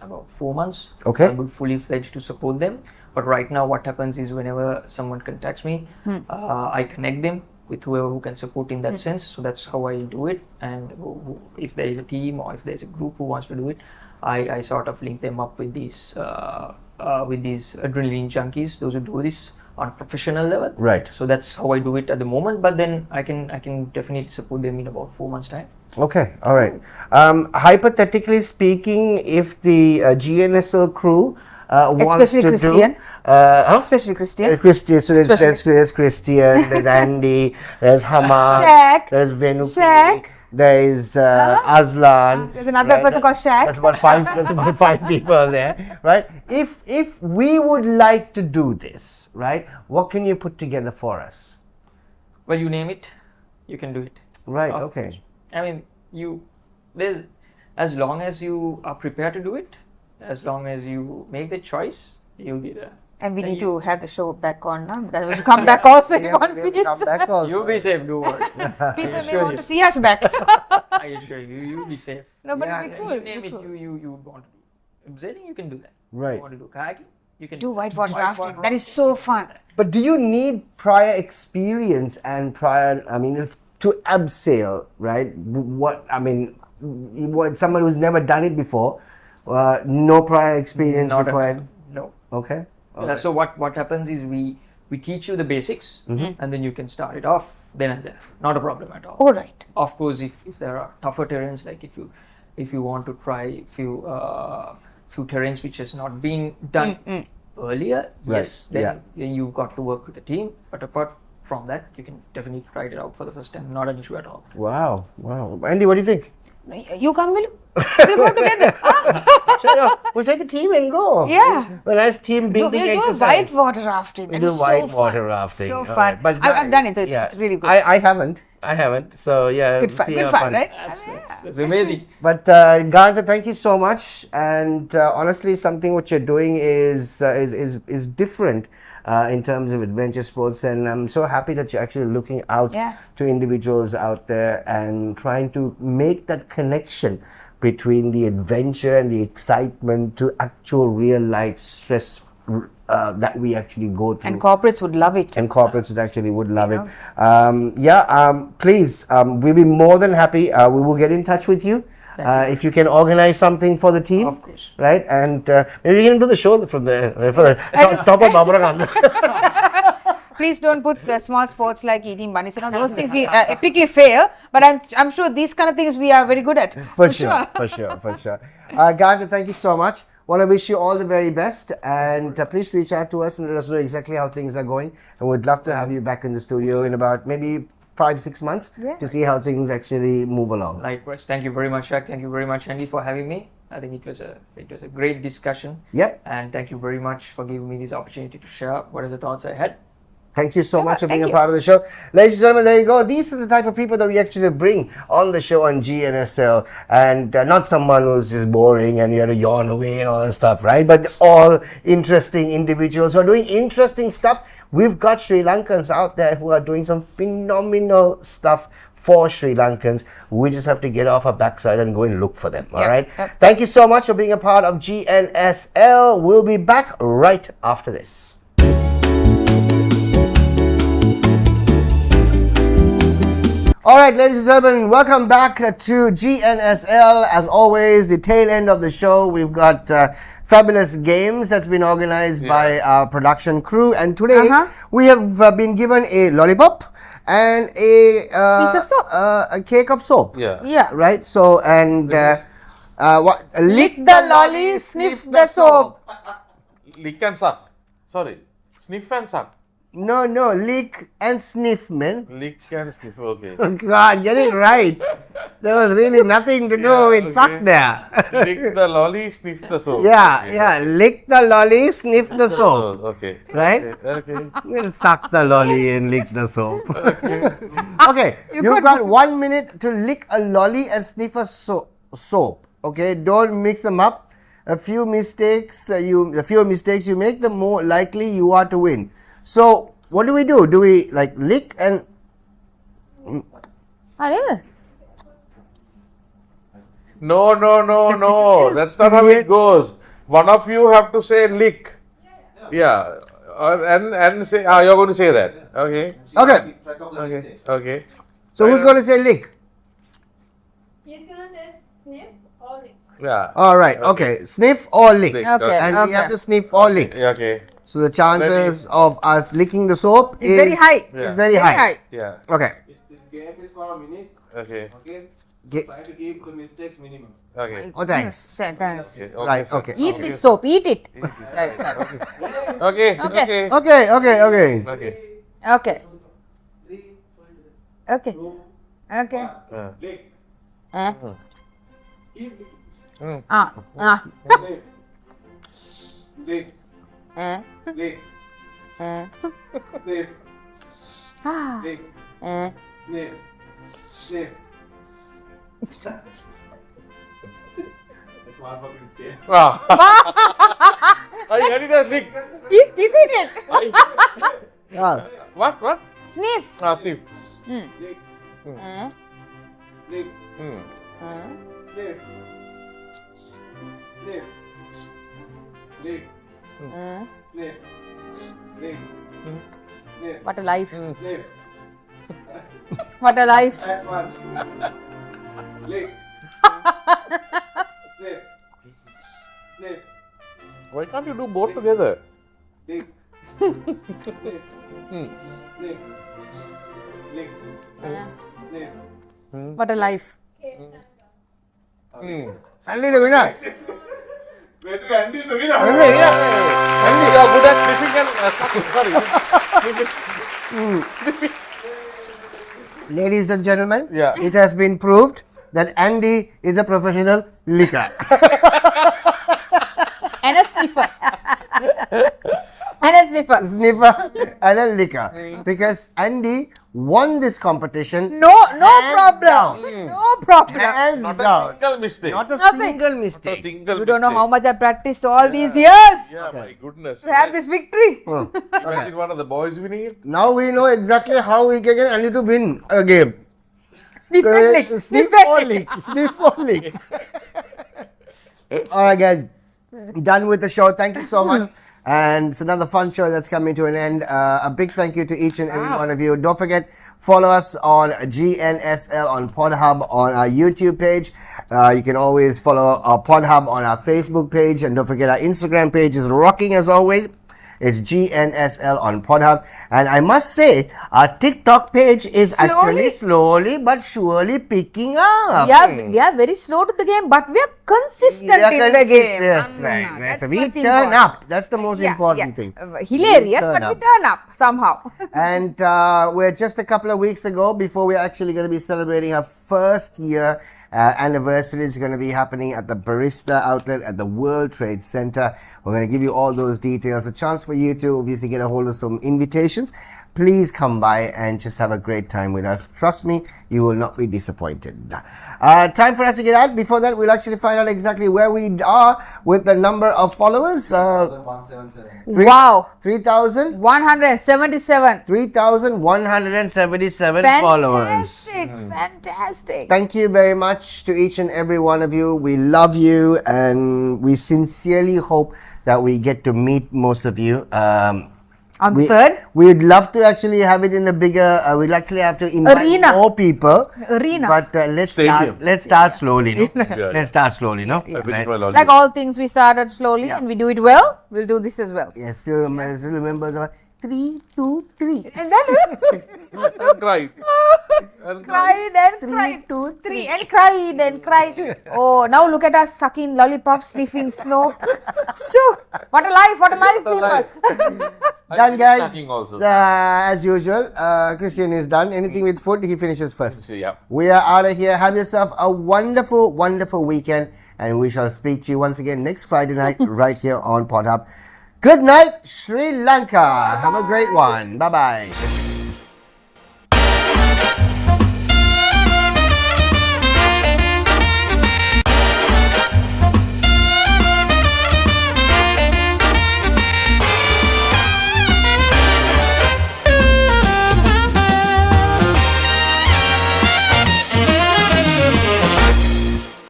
about 4 months. Okay. I would fully fledged to support them. But right now what happens is, whenever someone contacts me, I connect them with whoever who can support in that sense. So that's how I do it. And if there is a team or if there's a group who wants to do it, I sort of link them up with these adrenaline junkies, those who do this on professional level. Right. So that's how I do it at the moment. But then I can definitely support them in about 4 months' time. Okay, all right. Hypothetically speaking, if the GNSL crew wants to Christian. do... Especially Christian. Christian, so there's Christian, there's Andy, there's Hamad, Shaq. there's Venuki, Shaq. there's Aslan. There's another person called Shaq. That's about five people there, right? If we would like to do this, right, what can you put together for us? Well, you name it, you can do it. Right, Of okay. course. I mean, as long as you are prepared to do it, as long as you make the choice, you'll be there. And we need to have the show back on now. That will come back also in one piece. You'll be safe, don't worry. People may want to see us back. I assure you, you'll be safe. No, but Yeah, it'll be You cool. name it, you want to do. Abseiling, you can do that. Right. You want to do kayaking, you can Do whitewater rafting. That is so fun. But do you need prior experience and to abseil, right? Someone who's never done it before, no prior experience Not required? No. Okay. So what happens is we teach you the basics, and then you can start it off then and there. Not a problem at all. All right. Of course, if there are tougher terrains, like if you want to try few terrains which has not been done earlier, Right. yes, then you've got to work with the team. But apart from that, you can definitely try it out for the first time. Not an issue at all. Wow. Andy, what do you think? You come, will you? We go together. Sure, we'll take a team and go. Yeah. A nice team We'll building do exercise. white water rafting. We That do is so white fun. water rafting. So All fun. right. But I've done it, so it's really good. I haven't. So yeah. Good fun. see Good how fun, right? It's amazing. But Gayantha, thank you so much. And honestly, something what you're doing is different in terms of adventure sports. And I'm so happy that you're actually looking out to individuals out there and trying to make that connection between the adventure and the excitement to actual real life stress that we actually go through. And corporates would love it. And corporates would love it. Please, we'll be more than happy. We will get in touch with you. If you can organize something for the team. Of course. Right? And maybe you can do the show from there. For the top of Babaraganda. Please don't put small sports like eating bunnies. You know, those things we epically fail. But I'm sure these kind of things we are very good at. For sure. Gayantha, thank you so much. Want to wish you all the very best, and please reach out to us and let us know exactly how things are going. And we'd love to have you back in the studio in about maybe 5-6 months to see how things actually move along. Likewise. Thank you very much, Shaq. Thank you very much, Andy, for having me. I think it was a great discussion. Yep. And thank you very much for giving me this opportunity to share what are the thoughts I had. Thank you so much for being a part of the show. Ladies and gentlemen, there you go. These are the type of people that we actually bring on the show on GNSL. And not someone who's just boring and you have to yawn away and all that stuff, right? But all interesting individuals who are doing interesting stuff. We've got Sri Lankans out there who are doing some phenomenal stuff for Sri Lankans. We just have to get off our backside and go and look for them. All right. Thank you so much for being a part of GNSL. We'll be back right after this. Alright, ladies and gentlemen, welcome back to GNSL. As always, the tail end of the show, we've got fabulous games that's been organized by our production crew. And today, we have been given a lollipop and a piece of soap. A cake of soap. Yeah. Right? So, and what? Lick the lolly, sniff the soap. Lick and suck. Sorry. Sniff and suck. No, lick and sniff, man. Lick and sniff, okay. Oh God, get it right. There was really nothing to do with suck there. Lick the lolly, sniff the soap. Yeah. Lick the lolly, sniff the soap. Okay. Right? Okay. We'll suck the lolly and lick the soap. Okay. You've got 1 minute to lick a lolly and sniff a soap. Okay. Don't mix them up. A few mistakes you make, the more likely you are to win. So, what do? Do we like lick and... No. That's not how it goes. One of you have to say lick. Yeah. And say, you're going to say that. Okay. Okay. So, who's going to say lick? He's gonna say sniff or lick. Yeah. Alright, okay. Sniff or lick. Lick. Okay. And we have to sniff or lick. Okay. So the chances of us licking the soap is very high. Is very high. Yeah. Okay. This game is for a minute. Okay. Okay. Ge- Try to keep the mistakes minimum. Okay. Oh, thanks. Thanks. Okay. Right. sir. Okay. Eat this soap. Eat it. Right, sorry. Okay. Okay. Okay. Okay. Okay. Okay. Okay. Lick. Keep licking. Lick. Lick. Sniff. Lick. Sniff. Sniff. That's one fucking scale. Wow. I did a lick. He's kissing it. Yeah. What? Sniff. Sniff. Lick. Lick. Sniff. Sniff. Lick. Sniff. Lick. Sniff. What a life. Sniff. What a life. That one. Lick. Sniff. Sniff. Why can't you do both together? Lick. Sniff. Sniff. Lick. Sniff. What a life. Andy the winner. Basically, Andy is the winner. Andy, yeah. You are good at sniffing and sucking. Sorry. Ladies and gentlemen, Yeah. it has been proved that Andy is a professional licker. And a sniffer. And a sniffer. Sniffer and a licker. Because Andy won this competition. No Hands problem. down. No problem. Hands Not a down. single mistake. Not a Nothing. single Not a mistake. single You don't know how mistake. much I practiced all these years Yeah, my goodness. to have this victory. Oh, Imagine one of the boys winning it. now we know exactly how we can get Andy to win a game. Sniff and lick. Sniff Sniff or and lick. lick. Sniff or lick. All right, guys. Done with the show. Thank you so much. And it's another fun show that's coming to an end. A big thank you to each and every one of you. Don't forget, follow us on GNSL on PodHub on our YouTube page. You can always follow our PodHub on our Facebook page. And don't forget, our Instagram page is rocking as always. It's GNSL on PodHub. And I must say, our TikTok page is actually slowly but surely picking up. We are very slow to the game, but we are consistent We are in the game. Yes, right. That's So we what's turn important. up. That's the most important thing. Hilarious, We but turn we turn up somehow. And we're just a couple of weeks ago before we're actually going to be celebrating our first year anniversary. It's going to be happening at the Barista outlet at the World Trade Center. We're going to give you all those details. A chance for you to obviously get a hold of some invitations. Please come by and just have a great time with us. Trust me, you will not be disappointed. Time for us to get out. Before that, we'll actually find out exactly where we are with the number of followers. 177. Wow. 3,000? 177. 3,177 followers. Fantastic. Thank you very much to each and every one of you. We love you and we sincerely hope that we get to meet most of you. On the third? We'd love to actually have it in a bigger. We'll actually have to invite Arena. more people. Arena. But let's Stadium. start slowly. No? Yeah. Let's start slowly. No. I finished my Like logic. all things, we started slowly and we do it well. We'll do this as well. Yes. Still remember the 3, 2, 3. And then And cried. And cried and cried. 2, 3 and cried and cried. Oh, now look at us sucking lollipops, sniffing snow. Shoo! What a life! What a life, people! Done, guys. Snacking also. As usual, Christian is done. Anything with food, he finishes first. Yeah. We are out of here. Have yourself a wonderful, wonderful weekend. And we shall speak to you once again next Friday night right here on PodHub. Good night, Sri Lanka. Have a great one. Bye-bye.